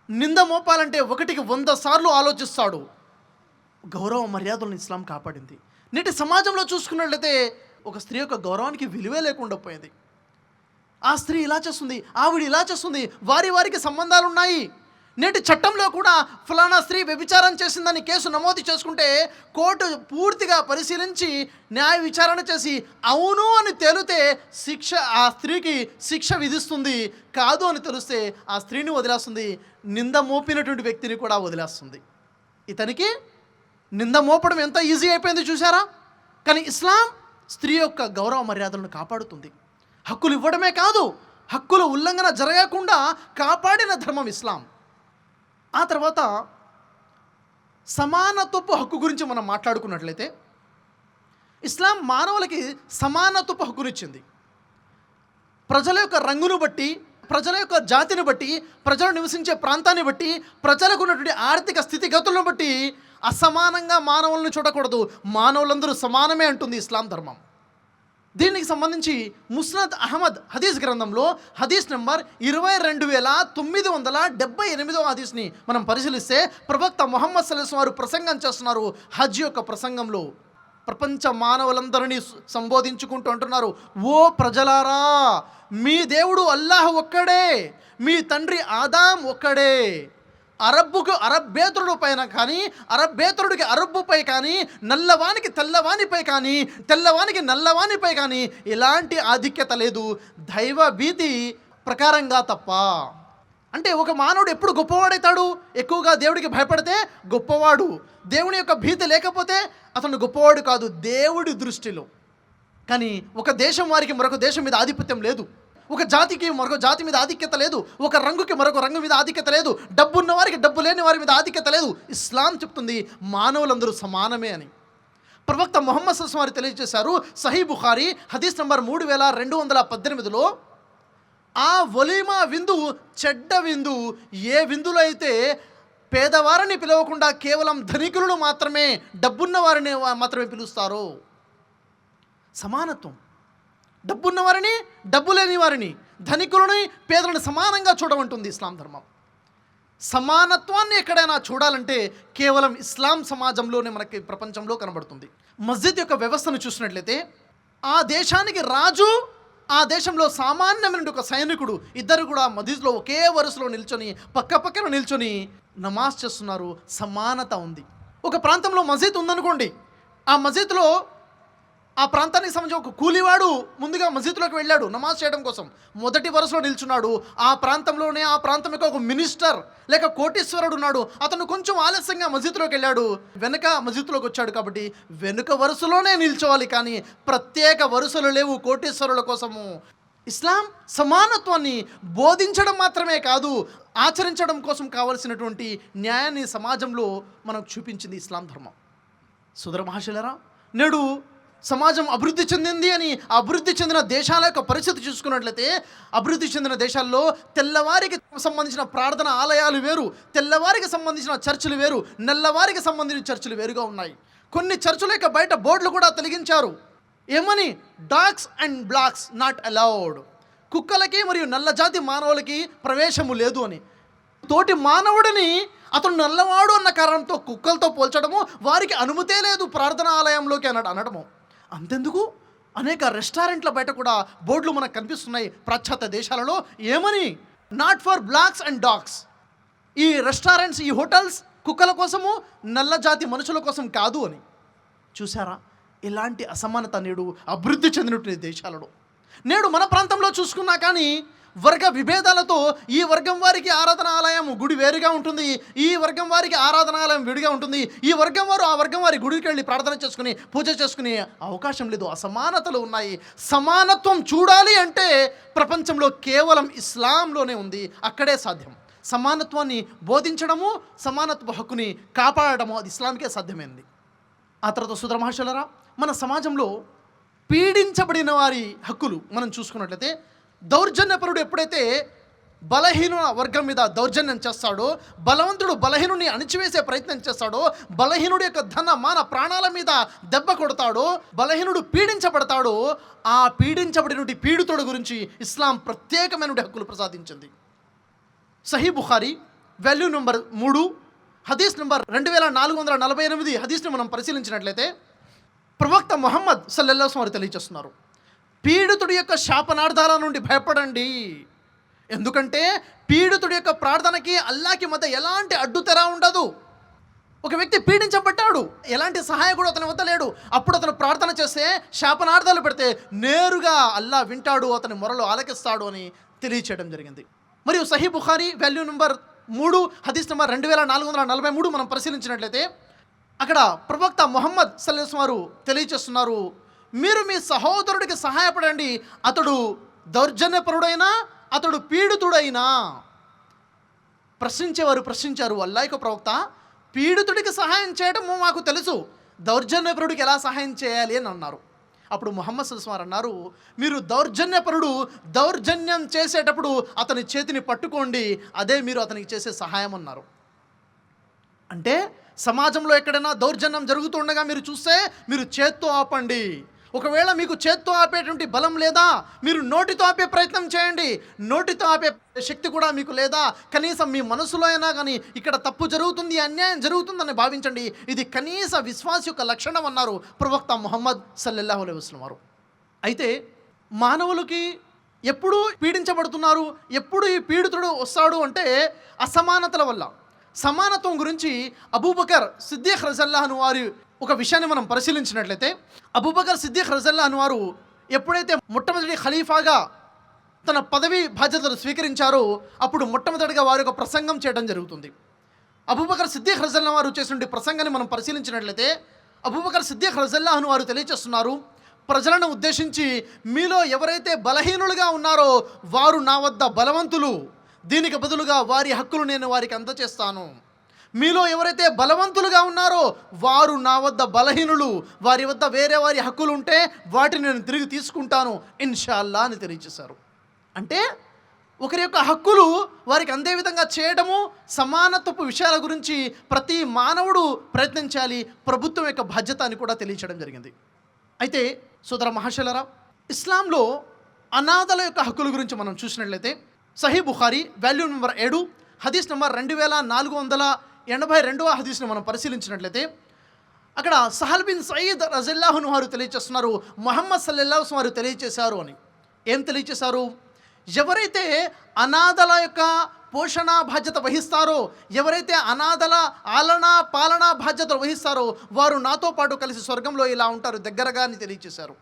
నింద మోపాలంటే 1కి 100 సార్లు ఆలోచిస్తాడు. గౌరవ మర్యాదలను ఇస్లాం కాపాడింది. నేటి సమాజంలో చూసుకున్నట్లయితే ఒక స్త్రీ యొక్క గౌరవానికి విలువే లేకుండా పోయింది. ఆ స్త్రీ ఇలా చేస్తుంది, ఆవిడ ఇలా చేస్తుంది, వారికి సంబంధాలు ఉన్నాయి. నేటి చట్టంలో కూడా ఫలానా స్త్రీ వ్యభిచారం చేసిందని కేసు నమోదు చేసుకుంటే కోర్టు పూర్తిగా పరిశీలించి న్యాయ విచారణ చేసి అవును అని తేలితే ఆ స్త్రీకి శిక్ష విధిస్తుంది. కాదు అని తెలిస్తే ఆ స్త్రీని వదిలేస్తుంది, నింద మోపినటువంటి వ్యక్తిని కూడా వదిలేస్తుంది. ఇతనికి నింద మోపడం ఎంత ఈజీ అయిపోయింది చూసారా. కానీ ఇస్లాం స్త్రీ యొక్క గౌరవ మర్యాదలను కాపాడుతుంది. హక్కులు ఇవ్వడమే కాదు, హక్కుల ఉల్లంఘన జరగకుండా కాపాడిన ధర్మం ఇస్లాం. ఆ తర్వాత సమానత్వపు హక్కు గురించి మనం మాట్లాడుకున్నట్లయితే ఇస్లాం మానవులకి సమానత్వపు హక్కునిచ్చింది. ప్రజల యొక్క రంగును బట్టి, ప్రజల యొక్క జాతిని బట్టి, ప్రజలు నివసించే ప్రాంతాన్ని బట్టి, ప్రజలకు ఉన్నటువంటి ఆర్థిక స్థితిగతులను బట్టి అసమానంగా మానవులను చూడకూడదు. మానవులందరూ సమానమే అంటుంది ఇస్లాం ధర్మం. దీనికి సంబంధించి ముస్నద్ అహ్మద్ హదీస్ గ్రంథంలో హదీస్ నెంబర్ 22,978 హదీస్ని మనం పరిశీలిస్తే ప్రవక్త ముహమ్మద్ సల్లల్లాహు అలైహి వసల్లం వారు ప్రసంగం చేస్తున్నారు. హజ్ యొక్క ప్రసంగంలో ప్రపంచ మానవులందరినీ సంబోధించుకుంటూ అంటున్నారు, ఓ ప్రజలారా, మీ దేవుడు అల్లాహ్ ఒక్కడే, మీ తండ్రి ఆదాం ఒక్కడే. అరబ్బేతరుడు పైన కానీ, అరబ్బేతరుడికి అరబ్బుపై కానీ, నల్లవానికి తెల్లవానిపై కానీ, తెల్లవానికి నల్లవానిపై కానీ ఎలాంటి ఆధిక్యత లేదు, దైవ భీతి ప్రకారంగా తప్ప. అంటే ఒక మానవుడు ఎప్పుడు గొప్పవాడవుతాడు? ఎక్కువగా దేవుడికి భయపడితే గొప్పవాడు. దేవుని యొక్క భీతి లేకపోతే అతను గొప్పవాడు కాదు దేవుడి దృష్టిలో. కానీ ఒక దేశం వారికి మరొక దేశం మీద ఆధిపత్యం లేదు, ఒక జాతికి మరొక జాతి మీద ఆధిక్యత లేదు, ఒక రంగుకి మరొక రంగు మీద ఆధిక్యత లేదు, డబ్బున్న వారికి డబ్బు లేని వారి మీద ఆధిక్యత లేదు. ఇస్లాం చెప్తుంది మానవులందరూ సమానమే అని. ప్రవక్త ముహమ్మద్ సల్లల్లాహు అలైహి వసల్లం వారు తెలియజేశారు. సహీ బుఖారీ హదీస్ నంబర్ 3218, ఆ వలీమా విందు చెడ్డ విందు, ఏ విందులో అయితే పేదవారిని పిలవకుండా కేవలం ధనికులను మాత్రమే, డబ్బున్న వారిని మాత్రమే పిలుస్తారో. సమానత్వం, డబ్బున్న వారిని, డబ్బు లేని వారిని, ధనికులని, పేదలను సమానంగా చూడమంటుంది ఇస్లాం ధర్మం. సమానత్వాన్ని ఎక్కడైనా చూడాలంటే కేవలం ఇస్లాం సమాజంలోనే మనకి ప్రపంచంలో కనబడుతుంది. మస్జిద్ యొక్క వ్యవస్థను చూసినట్లయితే ఆ దేశానికి రాజు, ఆ దేశంలో సామాన్యమైన ఒక సైనికుడు, ఇద్దరు కూడా మస్జిద్లో ఒకే వరుసలో నిల్చొని పక్క పక్కన నిల్చొని నమాజ్ చేస్తున్నారు. సమానత ఉంది. ఒక ప్రాంతంలో మస్జిద్ ఉందనుకోండి, ఆ మస్జిద్లో ఆ ప్రాంతానికి సంబంధించి ఒక కూలివాడు ముందుగా మస్జిద్లోకి వెళ్ళాడు నమాజ్ చేయడం కోసం, మొదటి వరుసలో నిల్చున్నాడు. ఆ ప్రాంతంలోనే ఆ ప్రాంతం యొక్క ఒక మినిస్టర్ లేక కోటీశ్వరుడు ఉన్నాడు, అతను కొంచెం ఆలస్యంగా మస్జిద్లోకి వెళ్ళాడు, వెనుక మస్జిద్లోకి వచ్చాడు. కాబట్టి వెనుక వరుసలోనే నిల్చోవాలి, కానీ ప్రత్యేక వరుసలు లేవు కోటీశ్వరుల కోసము. ఇస్లాం సమానత్వాన్ని బోధించడం మాత్రమే కాదు, ఆచరించడం కోసం కావలసినటువంటి న్యాయాన్ని సమాజంలో మనకు చూపించింది ఇస్లాం ధర్మం. సోదర మహాశయులారా, నేడు సమాజం అభివృద్ధి చెందింది అని అభివృద్ధి చెందిన దేశాల యొక్క పరిస్థితి చూసుకున్నట్లయితే, అభివృద్ధి చెందిన దేశాల్లో తెల్లవారికి సంబంధించిన ప్రార్థన ఆలయాలు వేరు, తెల్లవారికి సంబంధించిన చర్చిలు వేరు, నల్లవారికి సంబంధించిన చర్చిలు వేరుగా ఉన్నాయి. కొన్ని చర్చిల యొక్క బయట బోర్డులు కూడా తొలగించారు. ఏమని? Dogs and blocks not allowed, కుక్కలకి మరియు నల్ల జాతి మానవులకి ప్రవేశము లేదు అని. తోటి మానవుడిని అతను నల్లవాడు అన్న కారణంతో కుక్కలతో పోల్చడము, వారికి అనుమతే లేదు ప్రార్థనా ఆలయంలోకి అనడము. అంతెందుకు, అనేక రెస్టారెంట్ల బయట కూడా బోర్డులు మనకు కనిపిస్తున్నాయి పాశ్చాత్య దేశాలలో. ఏమని? Not for blocks and dogs. ఈ రెస్టారెంట్స్, ఈ హోటల్స్ కుక్కల కోసము, నల్ల జాతి మనుషుల కోసం కాదు అని. చూసారా, ఇలాంటి అసమానత నేడు అభివృద్ధి చెందినటువంటి దేశాలలో. నేడు మన ప్రాంతంలో చూసుకున్నా కానీ వర్గ విభేదాలతో ఈ వర్గం వారికి ఆరాధనాలయం గుడి వేరుగా ఉంటుంది, ఈ వర్గం వారికి ఆరాధనాలయం విడిగా ఉంటుంది, ఈ వర్గం వారు ఆ వర్గం వారి గుడికి వెళ్ళి ప్రార్థన చేసుకుని పూజ చేసుకునే అవకాశం లేదు. అసమానతలు ఉన్నాయి. సమానత్వం చూడాలి అంటే ప్రపంచంలో కేవలం ఇస్లాంలోనే ఉంది, అక్కడే సాధ్యం. సమానత్వాన్ని బోధించడము, సమానత్వ హక్కుని కాపాడడము అది ఇస్లాంకే సాధ్యమైంది. ఆ తర్వాత సోదర మహాశయులారా, మన సమాజంలో పీడించబడిన వారి హక్కులు మనం చూసుకున్నట్లయితే, దౌర్జన్యపరుడు ఎప్పుడైతే బలహీన వర్గం మీద దౌర్జన్యం చేస్తాడో, బలవంతుడు బలహీనుని అణిచివేసే ప్రయత్నం చేస్తాడో, బలహీనుడి యొక్క ధన మాన ప్రాణాల మీద దెబ్బ కొడతాడో, బలహీనుడు పీడించబడతాడో, ఆ పీడించబడినటువంటి పీడితుడు గురించి ఇస్లాం ప్రత్యేకమైన హక్కులు ప్రసాదించింది. సహీ బుఖారీ వాల్యూ నెంబర్ 3 హదీస్ నెంబర్ 2448 హదీస్ని మనం పరిశీలించినట్లయితే ప్రవక్త ముహమ్మద్ సల్లల్లాహు అలైహి వసల్లం వారు తెలియజేస్తున్నారు, పీడితుడి యొక్క శాపనార్థాల నుండి భయపడండి. ఎందుకంటే పీడితుడి యొక్క ప్రార్థనకి అల్లాకి మధ్య ఎలాంటి అడ్డుతెర ఉండదు. ఒక వ్యక్తి పీడించబడ్డాడు, ఎలాంటి సహాయకుడు అతని వద్ద లేడు. అప్పుడు అతను ప్రార్థన చేస్తే, శాపనార్థాలు పెడితే నేరుగా అల్లా వింటాడు, అతని మొరలు ఆలకిస్తాడు అని తెలియచేయడం జరిగింది. మరియు సహీ బుఖారీ వాల్యూమ్ నెంబర్ 3 హదీస్ నెంబర్ 2443 మనం పరిశీలించినట్లయితే అక్కడ ప్రవక్త ముహమ్మద్ సల్లల్లాహు అలైహి వసల్లం వారు తెలియచేస్తున్నారు, మీరు మీ సహోదరుడికి సహాయపడండి, అతడు దౌర్జన్యపరుడైనా అతడు పీడితుడైనా. ప్రశ్నించేవారు ప్రశ్నించారు, అల్లాహ్ యొక్క ప్రవక్త, పీడితుడికి సహాయం చేయడం మాకు తెలుసు, దౌర్జన్యపరుడికి ఎలా సహాయం చేయాలి అని అన్నారు. అప్పుడు ముహమ్మద్ సల్లల్లాహు అలైహి వసల్లం అన్నారు, మీరు దౌర్జన్యపరుడు దౌర్జన్యం చేసేటప్పుడు అతని చేతిని పట్టుకోండి, అదే మీరు అతనికి చేసే సహాయం అన్నారు. అంటే సమాజంలో ఎక్కడైనా దౌర్జన్యం జరుగుతుండగా మీరు చూస్తే మీరు చేత్తో ఆపండి. ఒకవేళ మీకు చేత్తో ఆపేటువంటి బలం లేదా, మీరు నోటితో ఆపే ప్రయత్నం చేయండి. నోటితో ఆపే శక్తి కూడా మీకు లేదా, కనీసం మీ మనసులో అయినా కానీ ఇక్కడ తప్పు జరుగుతుంది, అన్యాయం జరుగుతుందని భావించండి. ఇది కనీస విశ్వాస యొక్క లక్షణం అన్నారు ప్రవక్త ముహమ్మద్ సల్లల్లాహు అలైహి వసల్లం వారు. అయితే మానవులకి ఎప్పుడు పీడించబడుతున్నారు, ఎప్పుడు ఈ పీడితుడు వస్తాడు అంటే అసమానతల వల్ల. సమానత్వం గురించి అబూబకర్ సిద్దీక్ రజల్లాహు అన్హు వారి ఒక విషయాన్ని మనం పరిశీలించినట్లయితే, అబూబకర్ సిద్దీక్ రజల్లాహు అన్హు వారు ఎప్పుడైతే మొట్టమొదటి ఖలీఫాగా తన పదవి బాధ్యతలు స్వీకరించారో అప్పుడు మొట్టమొదటిగా వారి ఒక ప్రసంగం చేయడం జరుగుతుంది. అబూబకర్ సిద్దీక్ రజల్లాహు వారు చేసిన ప్రసంగాన్ని మనం పరిశీలించినట్లయితే అబూబకర్ సిద్దీక్ రజల్లాహు అన్హు వారు తెలియచేస్తున్నారు, ప్రజలను ఉద్దేశించి, మీలో ఎవరైతే బలహీనులుగా ఉన్నారో వారు నా వద్ద బలవంతులు, దీనికి బదులుగా వారి హక్కులు నేను వారికి అందచేస్తాను. మీలో ఎవరైతే బలవంతులుగా ఉన్నారో వారు నా వద్ద బలహీనులు, వారి వద్ద వేరే వారి హక్కులు ఉంటే వాటిని నేను తిరిగి తీసుకుంటాను ఇన్షాల్లా అని తెలియజేశారు. అంటే ఒకరి యొక్క హక్కులు వారికి అందే విధంగా చేయడము, సమానత్వపు విషయాల గురించి ప్రతి మానవుడు ప్రయత్నించాలి, ప్రభుత్వం యొక్క బాధ్యత అని కూడా తెలియచేయడం జరిగింది. అయితే సోదర మహాశయులారా, ఇస్లాంలో అనాథల యొక్క హక్కుల గురించి మనం చూసినట్లయితే సహీ బుఖారీ వాల్యూమ్ నెంబర్ 7 హదీస్ నెంబర్ 2482 హదీస్ని మనం పరిశీలించినట్లయితే అక్కడ సహల్ బిన్ సయీద్ రజల్లాహు అన్హు వారు తెలియచేస్తున్నారు, ముహమ్మద్ సల్లల్లాహు అలైహి వసల్లం వారు తెలియచేశారు అని. ఏం తెలియచేశారు? ఎవరైతే అనాథల యొక్క పోషణ బాధ్యత వహిస్తారో, ఎవరైతే అనాథల పాలనా బాధ్యతలు వహిస్తారో వారు నాతో పాటు కలిసి స్వర్గంలో ఇలా ఉంటారు దగ్గరగా అని తెలియచేశారు.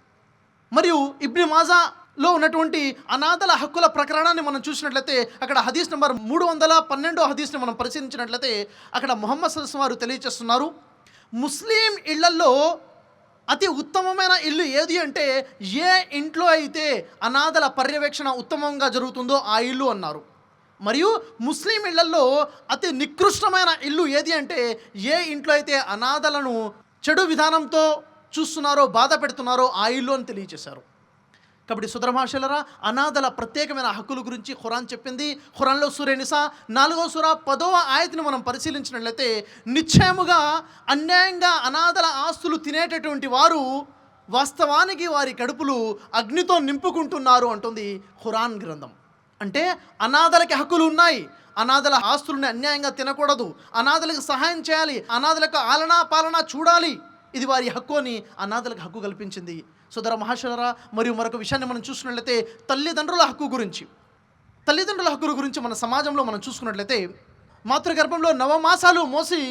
మరియు ఇబ్న్ మాజాలో ఉన్నటువంటి అనాథల హక్కుల ప్రకరణాన్ని మనం చూసినట్లయితే అక్కడ హదీస్ నెంబర్ 312 హదీస్ని మనం పరిశీలించినట్లయితే అక్కడ ముహమ్మద్ సల్లల్లాహు అలైహి వసల్లం వారు తెలియచేస్తున్నారు, ముస్లిం ఇళ్లల్లో అతి ఉత్తమమైన ఇల్లు ఏది అంటే ఏ ఇంట్లో అయితే అనాథల పర్యవేక్షణ ఉత్తమంగా జరుగుతుందో ఆ ఇల్లు అన్నారు. మరియు ముస్లిం ఇళ్లలో అతి నికృష్టమైన ఇల్లు ఏది అంటే ఏ ఇంట్లో అయితే అనాథలను చెడు విధానంతో చూస్తున్నారో, బాధ పెడుతున్నారో ఆ ఇల్లు అని తెలియచేశారు. కాబట్టి సోదర మహాశయులారా, అనాథల ప్రత్యేకమైన హక్కుల గురించి ఖురాన్ చెప్పింది. ఖురాన్లో సూరా నిసా 4వ సూర 10వ ఆయతను మనం పరిశీలించినట్లయితే నిశ్చయముగా అన్యాయంగా అనాథల ఆస్తులు తినేటటువంటి వారు వాస్తవానికి వారి కడుపులు అగ్నితో నింపుకుంటున్నారు అంటుంది ఖురాన్ గ్రంథం. అంటే అనాథలకి హక్కులు ఉన్నాయి, అనాథల ఆస్తులని అన్యాయంగా తినకూడదు, అనాథలకు సహాయం చేయాలి, అనాథలకు పాలన చూడాలి, ఇది వారి హక్కు అని అనాథలకు హక్కు కల్పించింది. సోదర మహాశయులారా, మరియు మరొక విషయాన్ని మనం చూసుకున్నట్లయితే తల్లిదండ్రుల హక్కుల గురించి మన సమాజంలో మనం చూసుకున్నట్లయితే మాతృగర్భంలో 9 మాసాలు మోసి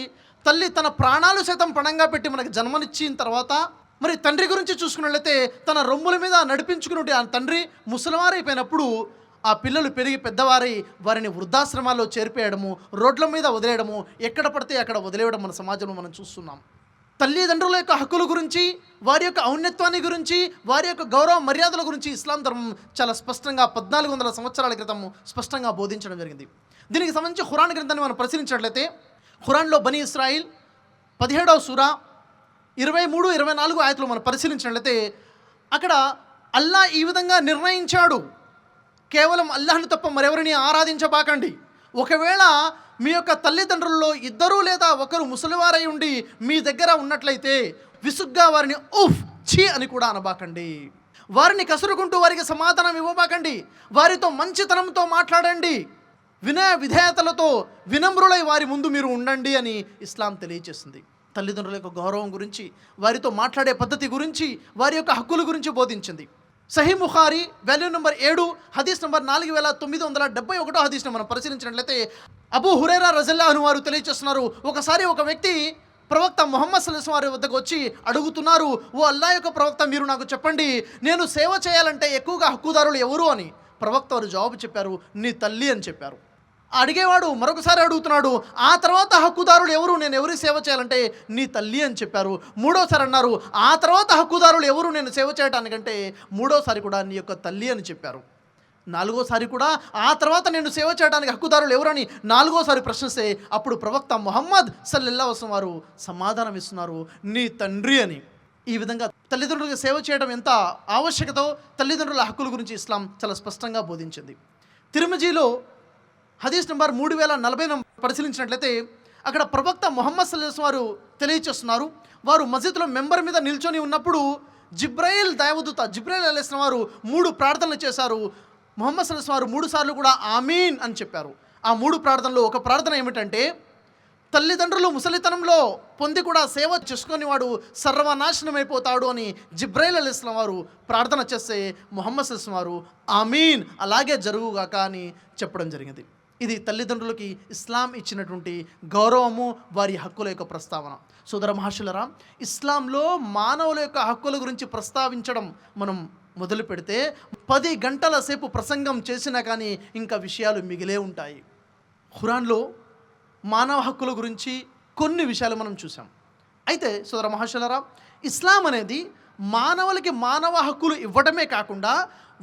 తల్లి తన ప్రాణాలు సైతం పణంగా పెట్టి మనకు జన్మనిచ్చిన తర్వాత, మరి తండ్రి గురించి చూసుకున్నట్లయితే తన రొమ్ముల మీద నడిపించుకునే ఆ తండ్రి ముసలివారైపోయినప్పుడు ఆ పిల్లలు పెరిగి పెద్దవారై వారిని వృద్ధాశ్రమాల్లో చేర్పేయడము, రోడ్ల మీద వదిలేయడము, ఎక్కడ పడితే అక్కడ వదిలేయడం మన సమాజంలో మనం చూస్తున్నాం. తల్లిదండ్రుల యొక్క హక్కుల గురించి, వారి యొక్క ఔన్నత్వాన్ని గురించి, వారి యొక్క గౌరవ మర్యాదల గురించి ఇస్లాం ధర్మం చాలా స్పష్టంగా 1400 సంవత్సరాల క్రితం స్పష్టంగా బోధించడం జరిగింది. దీనికి సంబంధించి ఖురాన్ గ్రంథాన్ని మనం పరిశీలించినట్లయితే ఖురాన్లో బనీ ఇస్రాయిల్ 17వ సూర 23-24 ఆయతలు మనం పరిశీలించినట్లయితే అక్కడ అల్లా ఈ విధంగా నిర్ణయించాడు, కేవలం అల్లాహ్ని తప్ప మరెవరిని ఆరాధించబాకండి. ఒకవేళ మీ యొక్క తల్లిదండ్రుల్లో 2 లేదా 1 ముసలివారై ఉండి మీ దగ్గర ఉన్నట్లయితే విసుగ్గా వారిని ఉఫ్ ఛీ అని కూడా అనబాకండి. వారిని కసురుకుంటూ వారికి సమాధానం ఇవ్వబాకండి. వారితో మంచితనంతో మాట్లాడండి. వినయ విధేయతలతో వినమ్రులై వారి ముందు మీరు ఉండండి అని ఇస్లాం తెలియజేస్తుంది. తల్లిదండ్రుల యొక్క గౌరవం గురించి, వారితో మాట్లాడే పద్ధతి గురించి, వారి యొక్క హక్కుల గురించి బోధించింది. సహీ బుఖారీ వాల్యూమ్ నెంబర్ 7 హదీస్ నెంబర్ 4971 హదీస్ను మనం పరిశీలించినట్లయితే అబూ హురైరా రజల్లాహు అన్హు వారు తెలియజేస్తున్నారు, ఒకసారి ఒక వ్యక్తి ప్రవక్త ముహమ్మద్ సల్లల్లాహు అలైహి వసల్లం వారి వద్దకు వచ్చి అడుగుతున్నారు, ఓ అల్లాహ్ యొక్క ప్రవక్త, మీరు నాకు చెప్పండి, నేను సేవ చేయాలంటే ఎక్కువగా హక్కుదారులు ఎవరు అని. ప్రవక్త వారు జవాబు చెప్పారు, నీ తల్లి అని చెప్పారు. అడిగేవాడు మరొకసారి అడుగుతున్నాడు, ఆ తర్వాత హక్కుదారులు ఎవరు, నేను ఎవరి సేవ చేయాలంటే నీ తల్లి అని చెప్పారు. మూడోసారి అన్నారు, ఆ తర్వాత హక్కుదారులు ఎవరు నేను సేవ చేయడానికంటే మూడోసారి కూడా నీ యొక్క తల్లి అని చెప్పారు. నాలుగోసారి కూడా ఆ తర్వాత నేను సేవ చేయడానికి హక్కుదారులు ఎవరని నాలుగోసారి ప్రశ్నిస్తే అప్పుడు ప్రవక్త ముహమ్మద్ సల్లల్లాహు అలైహి వసల్లం వారు సమాధానం ఇస్తున్నారు, నీ తండ్రి అని. ఈ విధంగా తల్లిదండ్రులకు సేవ చేయడం ఎంత ఆవశ్యకతో తల్లిదండ్రుల హక్కుల గురించి ఇస్లాం చాలా స్పష్టంగా బోధించింది. తిరుమజీలో హదీస్ నెంబర్ 3040 పరిశీలించినట్లయితే అక్కడ ప్రవక్త ముహమ్మద్ సల్లల్లాహు అలైహి వసల్లం వారు తెలియచేస్తున్నారు, వారు మస్జిద్లో మెంబర్ మీద నిల్చొని ఉన్నప్పుడు జిబ్రాయిల్ దైవదూత జిబ్రాయిల్ అలైహిస్సలాం వారు 3 ప్రార్థనలు చేశారు. ముహమ్మద్ సల్లల్లాహు అలైహి వసల్లం వారు 3 సార్లు కూడా ఆమీన్ అని చెప్పారు. ఆ 3 ప్రార్థనలో ఒక ప్రార్థన ఏమిటంటే, తల్లిదండ్రులు ముసలితనంలో పొంది కూడా సేవ చేసుకొని వాడు సర్వనాశనం అయిపోతాడు అని జిబ్రాయిల్ అలైహిస్సలాం వారు ప్రార్థన చేస్తే ముహమ్మద్ సల్లల్లాహు అలైహి వసల్లం వారు ఆమీన్, అలాగే జరుగుగాక అని చెప్పడం జరిగింది. ఇది తల్లిదండ్రులకి ఇస్లాం ఇచ్చినటువంటి గౌరవము, వారి హక్కుల యొక్క ప్రస్తావన. సోదర మహాశులరా, ఇస్లాంలో మానవుల యొక్క హక్కుల గురించి ప్రస్తావించడం మనం మొదలు పెడితే 10 గంటల సేపు ప్రసంగం చేసినా కానీ ఇంకా విషయాలు మిగిలే ఉంటాయి. ఖురాన్లో మానవ హక్కుల గురించి కొన్ని విషయాలు మనం చూసాం. అయితే సోదర మహాశులరా, ఇస్లాం అనేది మానవులకి మానవ హక్కులు ఇవ్వడమే కాకుండా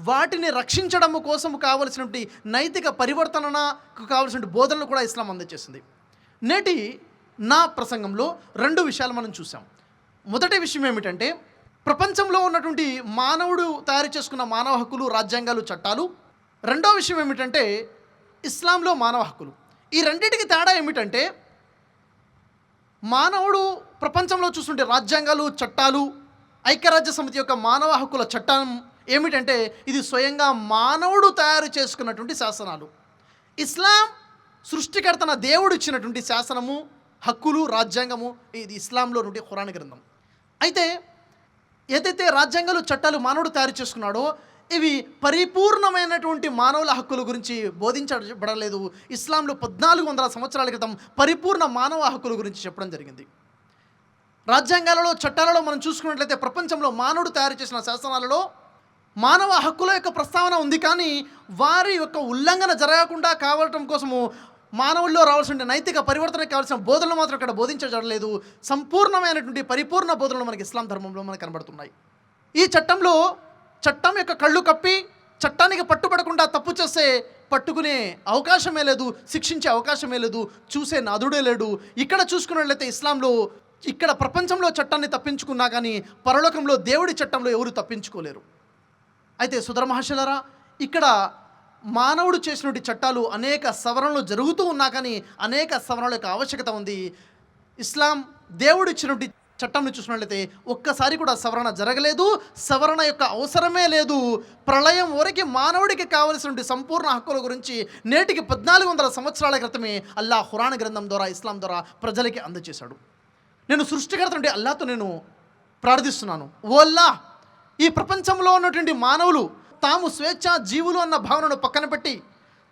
వాటిని రక్షించడం కోసం కావలసినటువంటి నైతిక పరివర్తనకు కావలసిన బోధనలు కూడా ఇస్లాం అందజేసింది. నేటి నా ప్రసంగంలో 2 విషయాలు మనం చూసాం. మొదటి విషయం ఏమిటంటే, ప్రపంచంలో ఉన్నటువంటి మానవుడు తయారు చేసుకున్న మానవ హక్కులు, రాజ్యాంగాలు, చట్టాలు. రెండో విషయం ఏమిటంటే ఇస్లాంలో మానవ హక్కులు. ఈ రెండింటికి తేడా ఏమిటంటే, మానవుడు ప్రపంచంలో చూస్తుంటే రాజ్యాంగాలు, చట్టాలు, ఐక్యరాజ్య సమితి యొక్క మానవ హక్కుల చట్టం ఏమిటంటే ఇది స్వయంగా మానవుడు తయారు చేసుకున్నటువంటి శాసనాలు. ఇస్లాం సృష్టికర్తన దేవుడు ఇచ్చినటువంటి శాసనము, హక్కులు, రాజ్యాంగము ఇది ఇస్లాంలో నుండి ఖురాన్ గ్రంథం. అయితే ఏదైతే రాజ్యాంగాలు, చట్టాలు మానవుడు తయారు చేసుకున్నాడో ఇవి పరిపూర్ణమైనటువంటి మానవుల హక్కుల గురించి బోధించబడలేదు. ఇస్లాంలో 1400 సంవత్సరాల క్రితం పరిపూర్ణ మానవ హక్కుల గురించి చెప్పడం జరిగింది. రాజ్యాంగాలలో, చట్టాలలో మనం చూసుకున్నట్లయితే ప్రపంచంలో మానవుడు తయారు చేసిన శాసనాలలో మానవ హక్కుల యొక్క ప్రస్తావన ఉంది, కానీ వారి యొక్క ఉల్లంఘన జరగకుండా కావడం కోసము మానవుల్లో రావాల్సిన నైతిక పరివర్తనకు కావాల్సిన బోధనలు మాత్రం ఇక్కడ బోధించబడలేదు. సంపూర్ణమైనటువంటి పరిపూర్ణ బోధనలు మనకి ఇస్లాం ధర్మంలో మనకు కనబడుతున్నాయి. ఈ చట్టంలో చట్టం యొక్క కళ్ళు కప్పి చట్టానికి పట్టుబడకుండా తప్పు చేస్తే పట్టుకునే అవకాశమే లేదు, శిక్షించే అవకాశమే లేదు, చూసే నాదుడే లేడు. ఇక్కడ చూసుకున్నట్లయితే ఇస్లాంలో ఇక్కడ ప్రపంచంలో చట్టాన్ని తప్పించుకున్నా కానీ పరలోకంలో దేవుడి చట్టంలో ఎవరు తప్పించుకోలేరు. అయితే సుధర మహాశలరా, ఇక్కడ మానవుడు చేసినటువంటి చట్టాలు అనేక సవరణలు జరుగుతూ ఉన్నా కానీ అనేక సవరణల యొక్క ఆవశ్యకత ఉంది. ఇస్లాం దేవుడు ఇచ్చినటువంటి చట్టంను చూసినట్లయితే ఒక్కసారి కూడా సవరణ జరగలేదు, సవరణ యొక్క అవసరమే లేదు. ప్రళయం వరకు మానవుడికి కావలసినటువంటి సంపూర్ణ హక్కుల గురించి నేటికి 1400 సంవత్సరాల క్రితమే అల్లాహ్ ఖురాన్ గ్రంథం ద్వారా, ఇస్లాం ద్వారా ప్రజలకి అందజేశాడు. నేను సృష్టికర్త నుండి అల్లాహ్తో నేను ప్రార్థిస్తున్నాను, ఓ అల్లాహ్, ఈ ప్రపంచంలో ఉన్నటువంటి మానవులు తాము స్వేచ్ఛ జీవులు అన్న భావనను పక్కన పెట్టి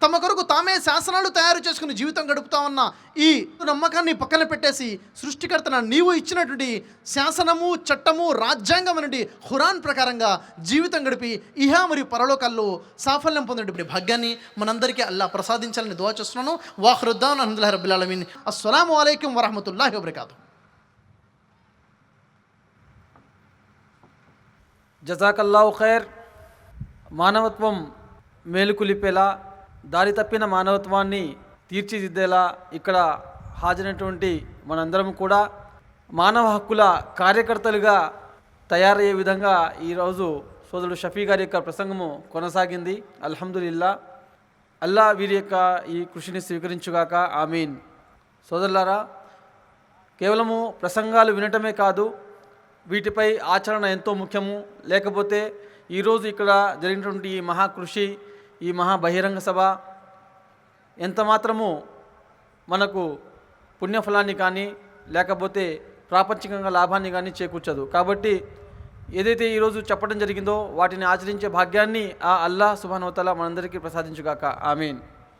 తమ కొరకు తామే శాసనాలు తయారు చేసుకుని జీవితం గడుపుతామన్న ఈ నమ్మకాన్ని పక్కన పెట్టేసి సృష్టికర్తన నీవు ఇచ్చినటువంటి శాసనము, చట్టము, రాజ్యాంగం అనేది ఖురాన్ ప్రకారంగా జీవితం గడిపి ఇహా మరియు పరలోకాల్లో సాఫల్యం పొందేటువంటి భాగ్యాన్ని మనందరికీ అల్లా ప్రసాదించాలని దుఆ చేస్తున్నాను. వాఖిరుద్దాన్ అల్హమ్దులిల్లాహి రబ్బిల్ ఆలమీన్. అస్సలాము అలైకుం వరహ్మతుల్లాహి వబరకాతుహు. జజాకల్లాహు ఖైర్. మానవత్వం మేలుకులిపేలా, దారి తప్పిన మానవత్వాన్ని తీర్చిదిద్దేలా ఇక్కడ హాజరైనటువంటి మనందరం కూడా మానవ హక్కుల కార్యకర్తలుగా తయారయ్యే విధంగా ఈరోజు సోదరుడు షఫీ గారి యొక్క ప్రసంగము కొనసాగింది. అల్హమ్దులిల్లా. అల్లా వీరి యొక్క ఈ కృషిని స్వీకరించుగాక, ఆమీన్. సోదరులారా, కేవలము ప్రసంగాలు వినటమే కాదు, వీటిపై ఆచరణ ఎంతో ముఖ్యము. లేకపోతే ఈరోజు ఇక్కడ జరిగినటువంటి ఈ మహాకృషి, ఈ మహా బహిరంగ సభ ఎంత మాత్రము మనకు పుణ్యఫలాన్ని కానీ లేకపోతే ప్రాపంచికంగా లాభాన్ని కానీ చేకూర్చదు. కాబట్టి ఏదైతే ఈరోజు చెప్పడం జరిగిందో వాటిని ఆచరించే భాగ్యాన్ని ఆ అల్లాహ్ సుబ్హానహు వ తఆలా మనందరికీ ప్రసాదించుగాక. ఆమీన్.